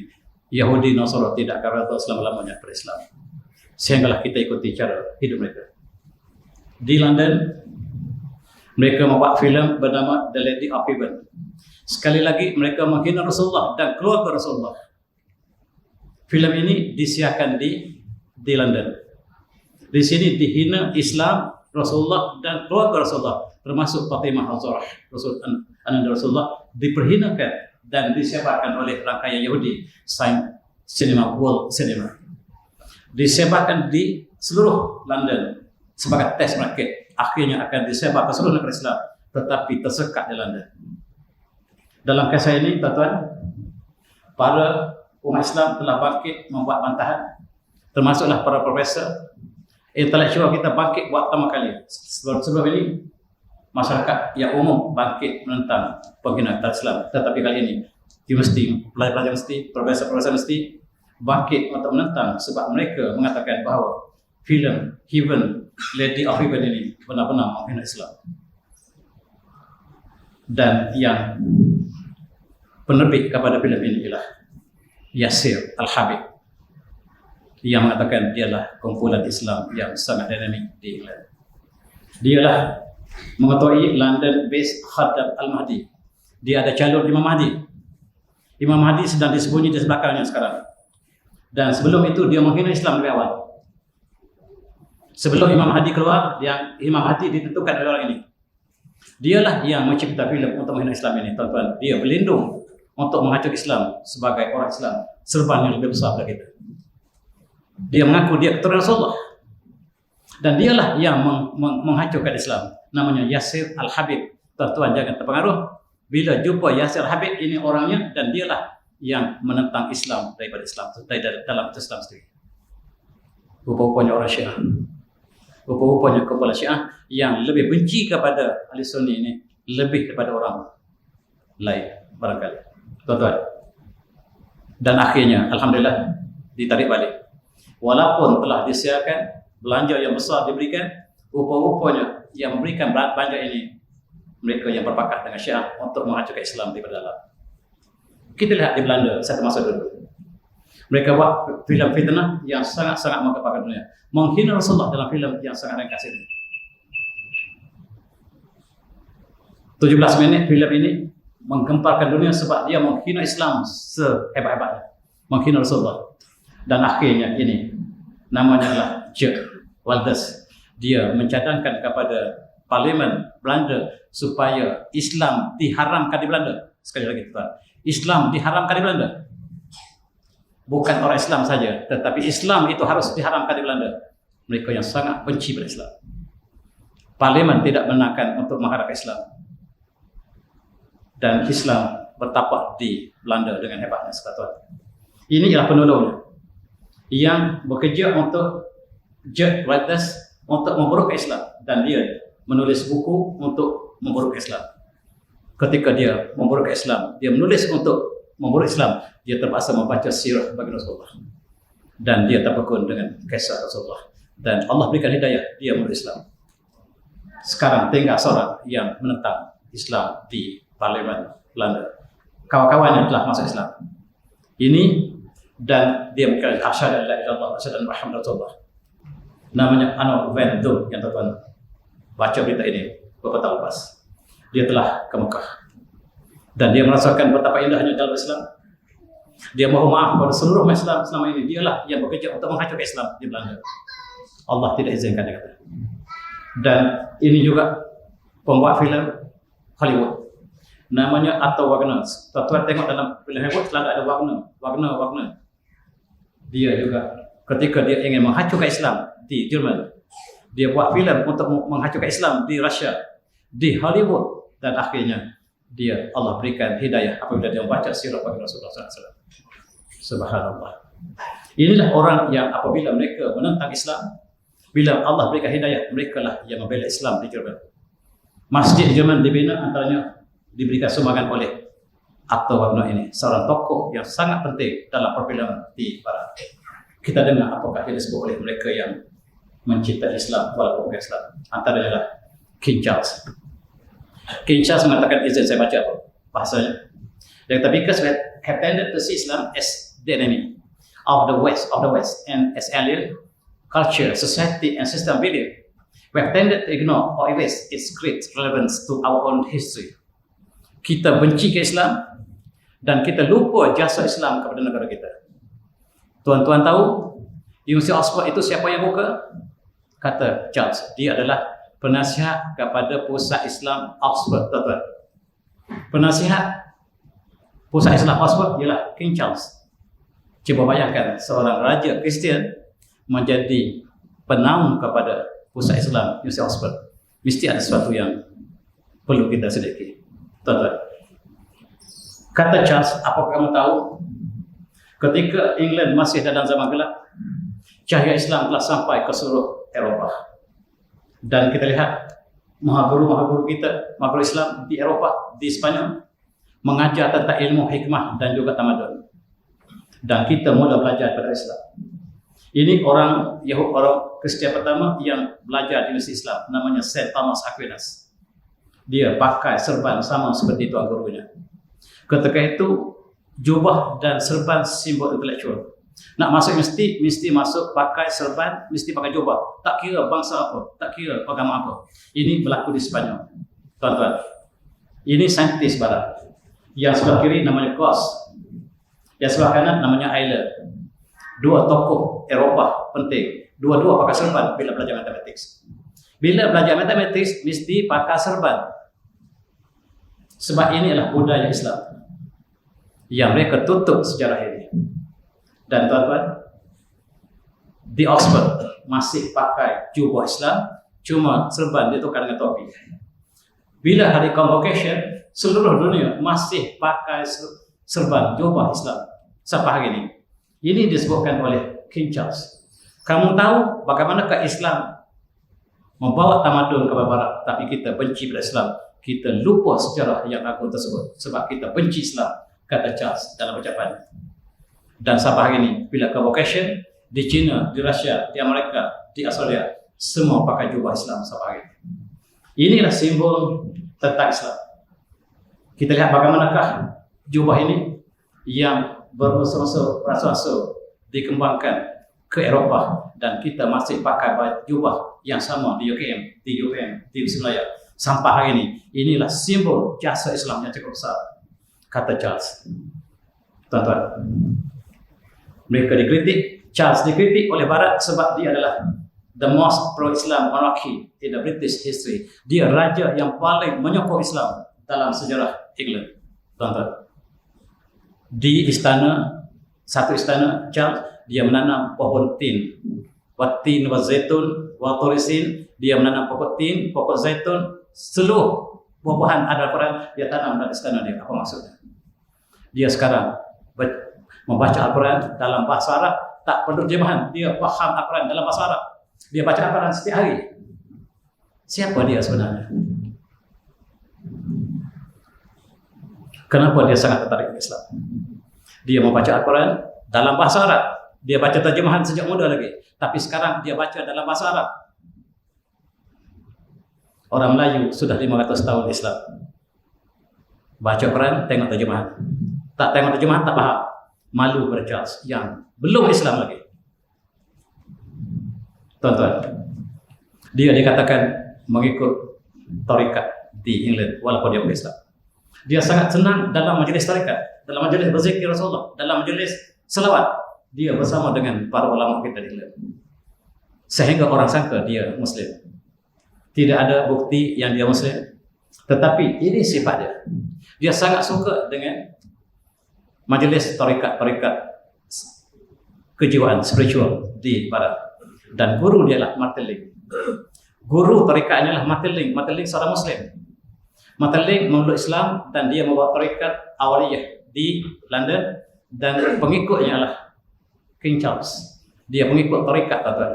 A: Yahudi Nasara tidak akan redha selama-lamanya pada Islam. Sehinggalah kita ikuti cara hidup mereka. Di London, mereka membuat filem bernama The Lady of Heaven. Sekali lagi mereka menghina Rasulullah dan keluarga Rasulullah. Filem ini disiarkan di London. Di sini dihina Islam, Rasulullah dan keluarga Rasulullah, termasuk Fatimah Az-Zahra, Ananda Rasulullah, diperhinakan dan disiarkan oleh rangkaian Yahudi, Cinema World Cinema. Disebarkan di seluruh London sebagai tes market. Akhirnya akan disebar ke seluruh negara Islam, tetapi tersekat di London. Dalam kisah ini, tuan-tuan, para umat Islam telah bangkit membuat bantahan, termasuklah para profesor, intelektual kita bangkit buat pertama kali. Sebelum ini, masyarakat yang umum bangkit menentang penghinaan Islam. Tetapi kali ini, universiti, pelajar-pelajar universiti, profesor-profesor universiti bangkit untuk menentang sebab mereka mengatakan bahawa filem Heaven, Lady of Heaven ini benar-benar menghina Islam. Dan yang penerbit kepada filem ini ialah Yasir Al-Habib yang mengatakan dialah kumpulan Islam yang sangat dinamik di England. Dialah mengetuai London-based Khaddam Al-Mahdi. Dia ada calon Imam Mahdi. Imam Mahdi sedang disembunyi di sebelakangnya sekarang. Dan sebelum itu dia menghina Islam lebih awal. Sebelum Imam Mahdi keluar, yang Imam Mahdi ditentukan oleh orang ini. Dialah yang mencipta filem untuk menghina Islam ini, tuan-tuan. Dia berlindung untuk menghancurkan Islam sebagai orang Islam serban yang lebih besar dari kita. Dia mengaku dia keturunan Rasulullah. Dan dialah yang menghancurkan Islam. Namanya Yasir Al-Habib. Tuan-tuan jangan terpengaruh. Bila jumpa Yasir Al-Habib, ini orangnya, dan dialah yang menentang Islam daripada Islam, dari dalam Islam sendiri. Rupa-rupanya orang Syiah. Rupa-rupanya kepala Syiah yang lebih benci kepada ahli sunni ini lebih daripada orang lain barangkali. Tuan-tuan. Dan akhirnya alhamdulillah ditarik balik. Walaupun telah disiarkan belanja yang besar diberikan, rupa-rupanya yang memberikan belanja ini mereka yang berpakat dengan Syiah untuk menghancurkan Islam daripada dalam. Kita lihat di Belanda satu masa dulu. Mereka buat filem fitnah yang sangat-sangat menggemparkan dunia. Menghina Rasulullah dalam filem yang sangat ringkas ini. 17 minit filem ini menggemparkan dunia sebab dia menghina Islam sehebat-hebatnya. Menghina Rasulullah. Dan akhirnya ini namanya adalah Geert Wilders. Dia mencadangkan kepada Parlimen Belanda supaya Islam diharamkan di Belanda. Sekali lagi tuan, Islam diharamkan di Belanda. Bukan orang Islam saja, tetapi Islam itu harus diharamkan di Belanda. Mereka yang sangat benci pada Islam. Parlimen tidak benarkan untuk mengharamkan Islam. Dan Islam bertapak di Belanda dengan hebatnya sekatuan. Ini ialah penolongnya yang bekerja untuk Geert Wilders untuk memburukkan Islam, dan dia menulis buku untuk memburukkan Islam. Ketika dia memburukkan Islam, dia menulis untuk memburuk Islam, dia terpaksa membaca sirah bagi Rasulullah. Dan dia terpekun dengan kisah Rasulullah. Dan Allah berikan hidayah, dia memeluk Islam. Sekarang tinggal seorang yang menentang Islam di Parlimen Belanda. Kawan-kawannya telah masuk Islam. Ini, dan dia berkata, asyhadu an la ilaha illallah wa asyhadu anna Muhammadar Rasulullah. Namanya Anwar van Dum, yang tuan-tuan baca berita ini beberapa tahun lepas. Dia telah ke Mekah. Dan dia merasakan betapa indahnya dalam Islam. Dia mohon maaf kepada seluruh umat Islam selama ini. Dialah yang bekerja untuk menghancurkan Islam di Belanda. Allah tidak izinkan dia kata. Dan ini juga pembuat filem Hollywood. Namanya Otto Wagner. Tuan-tuan tengok dalam filem Hollywood selalu ada Wagner. Dia juga ketika dia ingin menghancurkan Islam di Jerman, dia buat filem untuk menghancurkan Islam di Rusia, di Hollywood, dan akhirnya dia Allah berikan hidayah apabila dia membaca sirah bagi Rasulullah SAW. Subhanallah. Inilah orang yang apabila mereka menentang Islam, bila Allah berikan hidayah, mereka lah yang membela Islam di Jerman. Masjid di Jerman dibina, antaranya diberikan sumbangan oleh Otto Wagner ini, seorang tokoh yang sangat penting dalam perfilman di Barat. Kita dengar apakah yang disebut oleh mereka yang mencintai Islam walaupun bukan Islam. Antaranya adalah King Charles. King Charles mengatakan, izin saya baca apa bahasanya. The speakers have tended to see Islam as the enemy of the West, and as alien culture, society, and system belief. We have tended to ignore or erase its great relevance to our own history. Kita benci ke Islam dan kita lupa jasa Islam kepada negara kita. Tuan-tuan tahu University of Oxford itu siapa yang buka? Kata Charles, dia adalah penasihat kepada Pusat Islam Oxford, tuan-tuan. Penasihat Pusat Islam Oxford ialah King Charles. Cuba bayangkan seorang raja Kristian menjadi penaung kepada Pusat Islam University of Oxford. Mesti ada sesuatu yang perlu kita selidiki, tuan-tuan. Kata Charles, apakah kamu tahu ketika England masih dalam zaman gelap, cahaya Islam telah sampai ke seluruh Eropah. Dan kita lihat mahaguru kita, mahaguru Islam di Eropah, di Spanyol, mengajar tentang ilmu hikmah dan juga tamadun. Dan kita mula belajar pada Islam. Ini orang Kristian pertama yang belajar di Universiti Islam, namanya Saint Thomas Aquinas. Dia pakai serban sama seperti tuan gurunya. Ketika itu jubah dan serban simbol intelektual. Nak masuk mesti masuk pakai serban, mesti pakai jubah. Tak kira bangsa apa, tak kira agama apa. Ini berlaku di Spanyol. Tuan-tuan, ini saintis barat. Yang sebelah kiri namanya Gauss, yang sebelah kanan namanya Euler. Dua tokoh Eropah penting. Dua-dua pakai serban bila belajar matematik. Bila belajar matematik mesti pakai serban. Sebab ini adalah budaya Islam yang mereka tutup sejarah ini. Dan tuan-tuan, di Oxford masih pakai jubah Islam, cuma serban ditukar dengan topi. Bila hari convocation, seluruh dunia masih pakai serban jubah Islam sampai hari ini. Ini disebutkan oleh King Charles. Kamu tahu bagaimanakah Islam membawa tamadun ke barat, tapi kita benci pada Islam. Kita lupa sejarah yang agung tersebut sebab kita benci Islam, kata Charles dalam ucapan. Dan sampai hari ini, bila convocation di China, di Rusia, di Amerika, di Australia, semua pakai jubah Islam sampai hari ini. Inilah simbol tentang Islam. Kita lihat bagaimanakah jubah ini yang berunsur-unsur dikembangkan ke Eropah, dan kita masih pakai jubah yang sama di UKM, di Australia sampai hari ini. Inilah simbol jasa Islam yang cukup besar, kata Charles. Tuan-tuan, mereka dikritik, Charles dikritik oleh Barat sebab dia adalah the most pro-Islam monarchy in the British history. Dia raja yang paling menyokong Islam dalam sejarah England. Tuan-tuan, di satu istana Charles, dia menanam pohon tin, watin wa zaitun wa turisin. Dia menanam pokok tin, pokok zaitun, seluruh buah-buahan ada Al-Quran dia tanam dalam istana dia. Apa maksudnya? Dia sekarang membaca Al-Quran dalam bahasa Arab, tak perlu terjemahan, dia faham Al-Quran dalam bahasa Arab. Dia baca Al-Quran setiap hari. Siapa dia sebenarnya? Kenapa dia sangat tertarik ke Islam? Dia membaca Al-Quran dalam bahasa Arab. Dia baca terjemahan sejak muda lagi. Tapi sekarang dia baca dalam bahasa Arab. Orang Melayu sudah 500 tahun Islam. Baca Quran, tengok terjemahan. Tak tengok terjemahan, tak faham. Malu pada Charles yang belum Islam lagi. Tuan-tuan, dia dikatakan mengikut tarikat di England walaupun dia bukan Islam. Dia sangat senang dalam majlis tarikat, dalam majlis berzikir Rasulullah, dalam majlis selawat. Dia bersama dengan para ulama kita di England. Sehingga orang sangka dia Muslim. Tidak ada bukti yang dia Muslim. Tetapi ini sifat dia. Dia sangat suka dengan majlis tarikat kejiwaan spiritual di Barat. Dan guru dia lah Martin Link. Guru tarikatnya lah Martin Link. Martin Link seorang Muslim. Martin Link memeluk Islam dan dia membawa tarikat awaliyah di London, dan pengikutnya lah King Charles. Dia pengikut tarikat, tuan-tuan.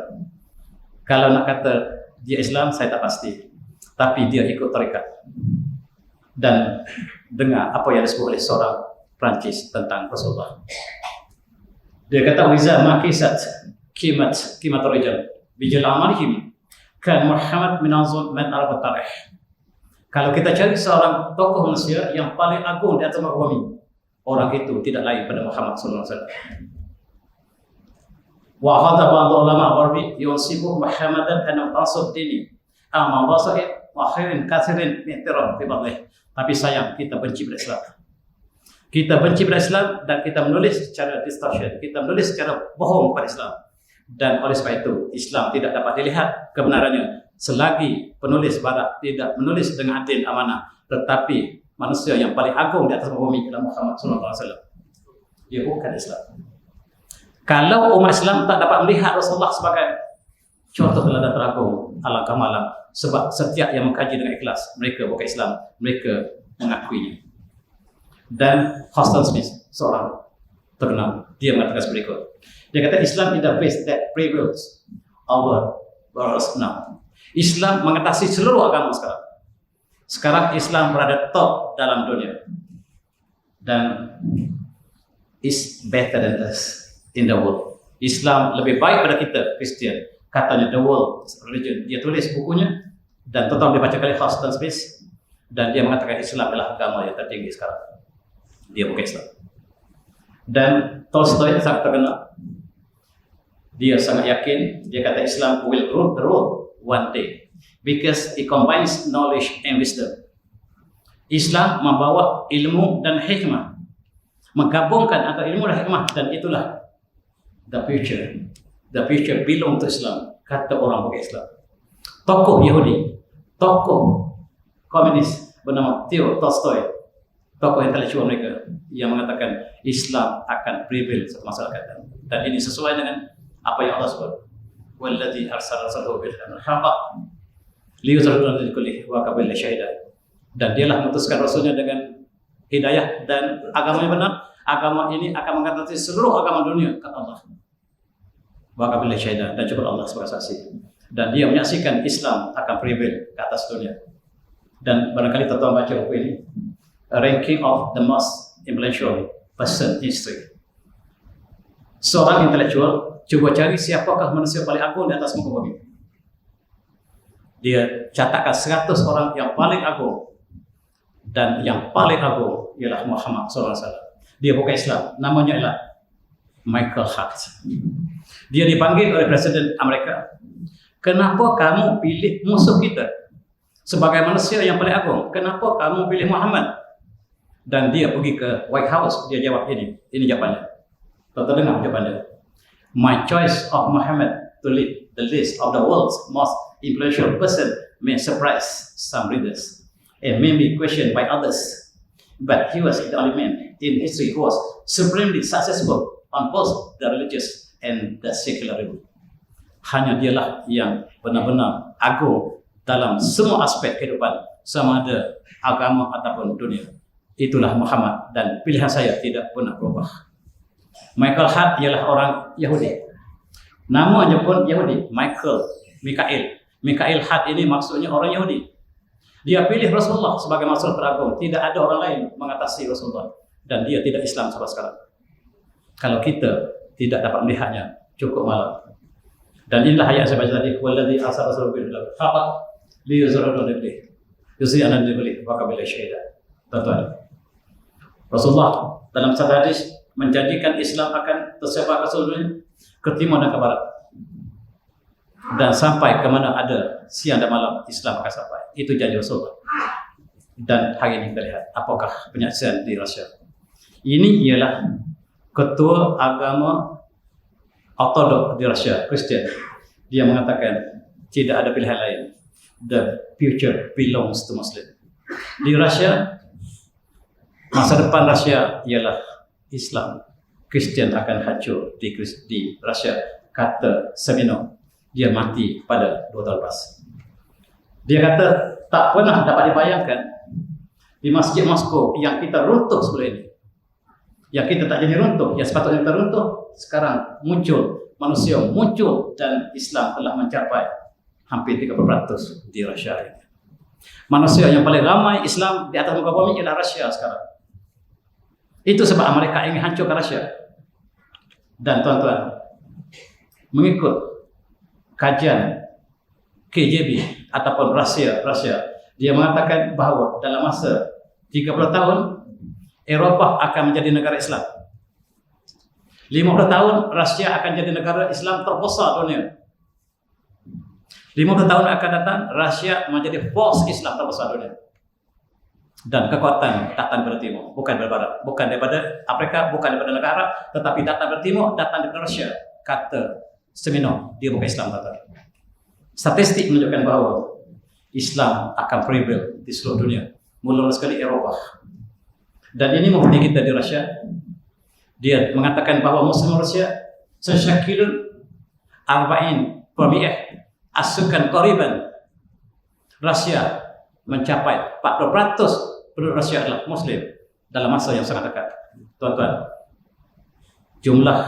A: Kalau nak kata dia Islam, saya tak pasti. Tapi dia ikut tarikat. Dan dengar apa yang disebut oleh seorang Perancis tentang Rasulullah. Dia kata, "Wiza makisat kimat rijal bijal amalihim kan Muhammad min azam man arab tarikh." Kalau kita cari seorang tokoh manusia yang paling agung di atas muka bumi, orang itu tidak lain pada Muhammad sallallahu alaihi wasallam. Wa hadha ba'd ulama Arabi yusibu Muhammadan an tasab dini amma basaid wa khairin kathirin min tirab bi badlih. Tapi sayang, kita benci pada Islam. Kita benci pada Islam dan kita menulis secara distortion, kita menulis secara bohong kepada Islam. Dan oleh sebab itu, Islam tidak dapat dilihat kebenarannya selagi penulis Barat tidak menulis dengan adil amanah. Tetapi manusia yang paling agung di atas bumi adalah Muhammad SAW. Dia bukan Islam. Kalau umat Islam tak dapat melihat Rasulullah sebagai contoh teladan teragung, alangkah malang. Sebab setiap yang mengkaji dengan ikhlas, mereka bukan Islam, mereka mengakuinya. Dan Huston Smith, seorang terkenal, dia mengatakan seperti itu. Dia kata, Islam is the face that prevails our world now. Islam mengatasi seluruh agama sekarang. Sekarang Islam berada top dalam dunia. Dan is better than us in the world. Islam lebih baik pada kita, Kristian. Katanya the world religion. Dia tulis bukunya dan total dibaca kali Houston Smith, dan dia mengatakan Islam adalah agama yang tertinggi sekarang. Dia bukan Islam. Dan Tolstoy sangat terkenal. Dia sangat yakin, dia kata Islam will rule the world one day because it combines knowledge and wisdom. Islam membawa ilmu dan hikmah, menggabungkan antara ilmu dan hikmah, dan itulah the future. The future belong to Islam, kata orang bukan Islam. Tokoh Yahudi, tokoh komunis bernama Theo Tolstoy, tokoh intelektual mereka yang mengatakan Islam akan prevail satu masa akan datang. Dan ini sesuai dengan apa yang Allah sebut. Walladzi arsala rasulahu bil haqq liyuzhirahu 'ala kulli wa kafa billahi shahida. Dan dialah mengutuskan rasulnya dengan hidayah dan agama yang benar. Agama ini akan mengatasi seluruh agama dunia, kata Allah. Wa kafa billahi shahida, dan cukup Allah sebagai saksi. Dan dia menyaksikan Islam akan prevail ke atas dunia. Dan barangkali tuan-tuan baca buku ini, A Ranking of the Most Influential Person in History. Seorang intelektual coba cari siapakah manusia paling agung di atas muka bumi. Dia catatkan 100 orang yang paling agung, dan yang paling agung ialah Muhammad SAW. Dia bukan Islam, namanya ialah Michael Hart. Dia dipanggil oleh Presiden Amerika, kenapa kamu pilih musuh kita sebagai manusia yang paling agung? Kenapa kamu pilih Muhammad? Dan dia pergi ke White House, dia jawab ini jawabannya. Tuan-tuan dengar jawabannya. My choice of Muhammad to lead the list of the world's most influential person may surprise some readers and may be questioned by others. But he was the only man in history who was supremely successful on both the religious and the secular level. Hanya dialah yang benar-benar agung dalam semua aspek kehidupan, sama ada agama ataupun dunia. Itulah Muhammad, dan pilihan saya tidak pernah berubah. Michael Hart ialah orang Yahudi. Namanya pun Yahudi, Mikael Hart ini maksudnya orang Yahudi. Dia pilih Rasulullah sebagai Rasul teragung. Tidak ada orang lain mengatasi Rasulullah, dan dia tidak Islam sampai sekarang. Kalau kita tidak dapat melihatnya, cukup malam. Dan inilah ayat saya baca tadi, walladzi arsala rasulahu bil haqq liyuzhirahu 'ala kulli wa kafa billahi shahida. Tuan-tuan, Rasulullah dalam satu hadis menjanjikan Islam akan tersebar ke seluruh dunia, ke timur dan ke barat. Dan sampai ke mana ada siang dan malam, Islam akan sampai. Itu janji Rasulullah. Dan hari ini kita lihat apakah penyaksian di Rusia. Ini ialah ketua agama Ortodok di Rusia, Kristen. Dia mengatakan tidak ada pilihan lain. The future belongs to Muslim. Di Rusia, masa depan Rusia ialah Islam. Kristen akan hancur di Rusia, kata Semenov. Dia mati pada 2 tahun lepas. Dia kata tak pernah dapat dibayangkan di Masjid Moskow yang kita runtuh sebelum ini, yang kita tak jadi runtuh, yang sepatutnya kita runtuh, sekarang muncul manusia, dan Islam telah mencapai hampir 30% di Rusia ini. Manusia yang paling ramai Islam di atas muka bumi ialah Rusia sekarang. Itu sebab mereka ingin hancurkan Rusia. Dan tuan-tuan, mengikut kajian KGB ataupun Rusia, dia mengatakan bahawa dalam masa 30 tahun Eropah akan menjadi negara Islam. 50 tahun Rusia akan jadi negara Islam terbesar dunia. 50 tahun akan datang Rusia menjadi force Islam terbesar dunia. Dan kekuatan datang dari timur, bukan dari barat, bukan daripada Afrika, bukan daripada negara Arab, tetapi datang dari timur, datang dari Rusia, kata Semenov. Dia bukan Islam, kata. Statistik menunjukkan bahawa Islam akan prevail di seluruh dunia, mula sekali Eropah. Dan ini membukti kita di Rusia. Dia mengatakan bahawa Muslim Rusia sesyakilun 40% asukan qariban. Rusia mencapai 40% penduduk Rusia adalah Muslim dalam masa yang sangat dekat. Tuan-tuan, jumlah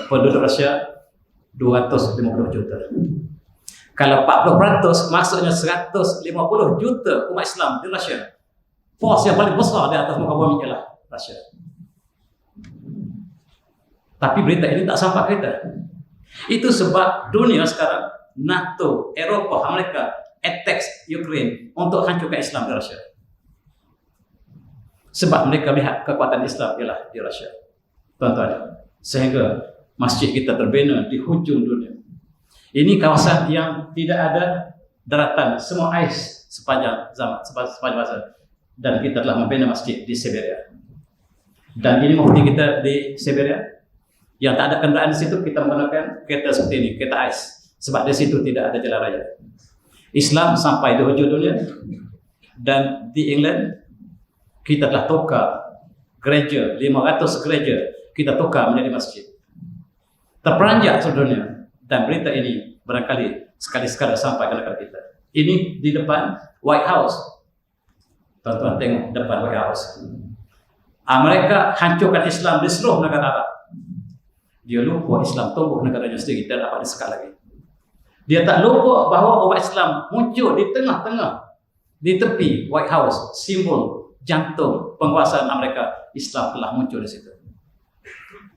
A: penduduk Rusia 250 juta. Kalau 40% maksudnya 150 juta umat Islam di Rusia. Force yang paling besar di atas muka bumi ialah Rusia. Tapi berita ini tak sampai kita. Itu sebab dunia sekarang, NATO, Eropa, Amerika attacks Ukraine untuk hancurkan Islam di Rusia. Sebab mereka lihat kekuatan Islam ialah di Rusia. Tuan-tuan, sehingga masjid kita terbina di hujung dunia. Ini kawasan yang tidak ada daratan, semua ais sepanjang masa. Dan kita telah membina masjid di Siberia. Dan ini mufti kita di Siberia. Yang tak ada kendaraan di situ, kita menggunakan kereta seperti ini, kereta ais. Sebab di situ tidak ada jalan raya. Islam sampai di hujung dunia. Dan di England, kita telah tukar gereja, 500 gereja, kita tukar menjadi masjid. Terperanjat seluruh dunia. Dan berita ini barangkali sekali-sekala sampai ke negara kita. Ini di depan White House. Tuan-tuan tengok depan White House. Mereka hancurkan Islam di seluruh negara Arab. Dia lupa Islam tumbuh negaranya sendiri dan dapat disekat lagi. Dia tak lupa bahawa umat Islam muncul di tengah-tengah, di tepi White House, simbol jantung penguasaan Amerika. Islam telah muncul di situ.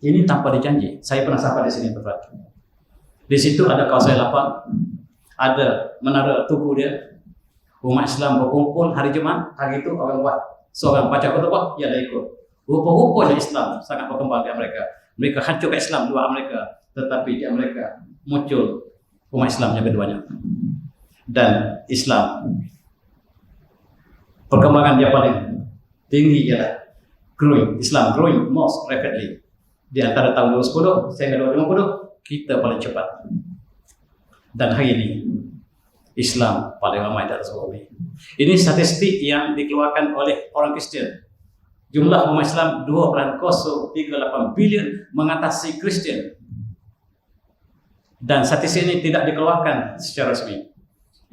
A: Ini tanpa dijanji. Saya pernah sampai di sini, teman. Di situ ada kawasan lapang, ada menara tugu dia. Umat Islam berkumpul hari Jumaat. Hari itu orang buat seorang baca khutbah, dia dah ikut. Rupa-rupanya Islam sangat berkembang di Amerika. Mereka hancurkan Islam di luar Amerika, tetapi di Amerika muncul umat Islam yang keduanya. Dan Islam perkembangan dia paling tinggi ialah growing. Islam growing most rapidly. Di antara tahun 2010 sehingga 2050 kita paling cepat. Dan hari ini Islam paling ramai di atas bumi. Ini statistik yang dikeluarkan oleh orang Kristian. Jumlah umat Islam 2.038 bilion mengatasi Kristian. Dan statistik ini tidak dikeluarkan secara resmi.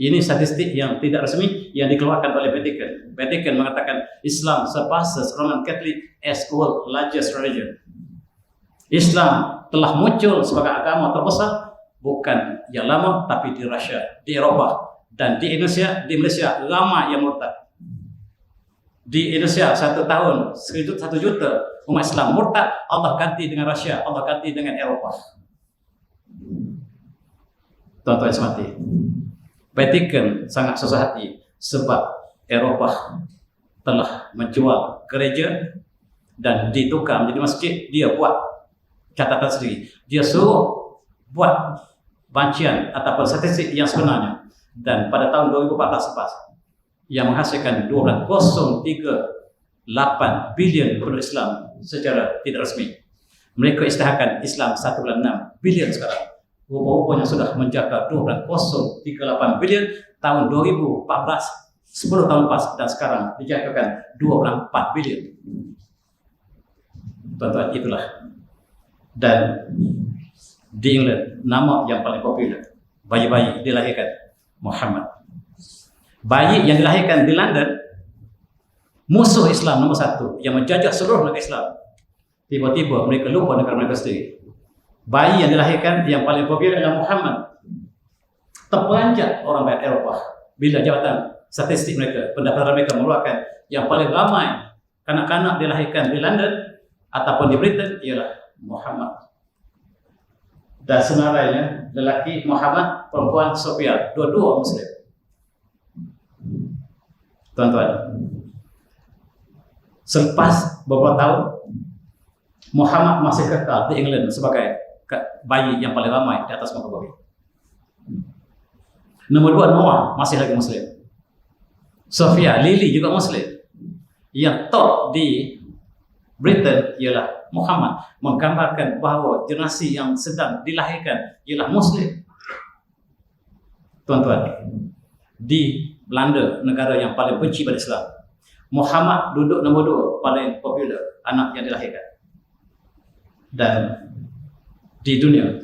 A: Ini statistik yang tidak resmi yang dikeluarkan oleh Vatican. Vatican mengatakan Islam surpasses Roman Catholic as world largest religion. Islam telah muncul sebagai agama terbesar bukan yang lama tapi di Rusia, di Eropa dan di Indonesia, di Malaysia ramai yang murtad. Di Indonesia 1 tahun 1 juta umat Islam murtad, Allah ganti dengan Rusia, Allah ganti dengan Eropa. Tuan-tuan semati, Vatican sangat susah hati sebab Eropa telah menjual gereja dan ditukar menjadi masjid. Dia buat catatan sendiri, dia suruh buat bancian ataupun statistik yang sebenarnya. Dan pada tahun 2014 lepas, yang menghasilkan 2.038 bilion penduduk Islam secara tidak resmi. Mereka isytiharkan Islam 1.6 bilion sekarang. Rupa-rupanya sudah menjaga 2.038 bilion tahun 2014, 10 tahun lepas, dan sekarang dijagakan 2.4 bilion. Tuan-tuan, itulah. Dan di England, nama yang paling popular, bayi-bayi dilahirkan Muhammad. Bayi yang dilahirkan di London, musuh Islam nombor 1 yang menjajah seluruh negara Islam. Tiba-tiba mereka lupa negara mereka sendiri. Bayi yang dilahirkan yang paling popular adalah Muhammad. Terperanjat orang barat Eropah bila jabatan statistik mereka, pendaftaran mereka mengeluarkan yang paling ramai kanak-kanak dilahirkan di London ataupun di Britain ialah Muhammad. Dan senarainya lelaki Muhammad, perempuan Sophia, dua-dua Muslim. Tuan-tuan, selepas beberapa tahun Muhammad masih kekal di England sebagai bayi yang paling ramai di atas muka bumi. Nomor 2 Noah masih lagi Muslim. Sophia, Lily juga Muslim. Yang top di Britain ialah Muhammad, menggambarkan bahawa generasi yang sedang dilahirkan ialah Muslim. Tuan-tuan, di Belanda, negara yang paling benci pada Islam, Muhammad duduk nombor 2 paling popular anak yang dilahirkan. Dan di dunia,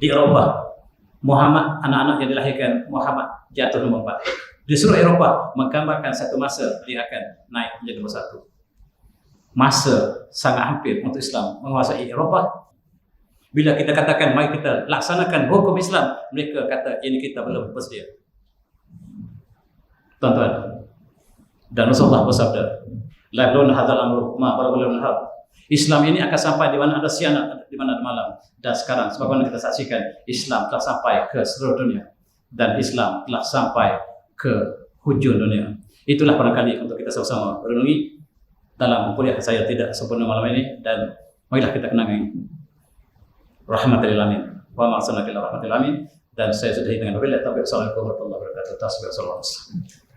A: di Eropah, Muhammad, anak-anak yang dilahirkan Muhammad jatuh nombor 4. Di seluruh Eropah menggambarkan satu masa dia akan naik menjadi nombor 1. Masa sangat hampir untuk Islam menguasai Eropah. Bila kita katakan mari kita laksanakan hukum Islam, mereka kata ini kita belum bersedia. Tuan-tuan, dan Rasulullah bersabda, la yabluna hadzal amru ma balagha Islam ini akan sampai di mana ada siang, di mana ada malam. Dan sekarang, sebagaimana kita saksikan, Islam telah sampai ke seluruh dunia. Dan Islam telah sampai ke hujung dunia. Itulah barangkali untuk kita sama-sama renungi dalam kuliah saya tidak sempurna malam ini. Dan marilah kita kenangi rahmatil alamin. Wa ma'arsalna ila rahmatil alamin. Dan saya sudahi dengan wabillahi taufiq. Assalamualaikum warahmatullahi wabarakatuh. Tasbih.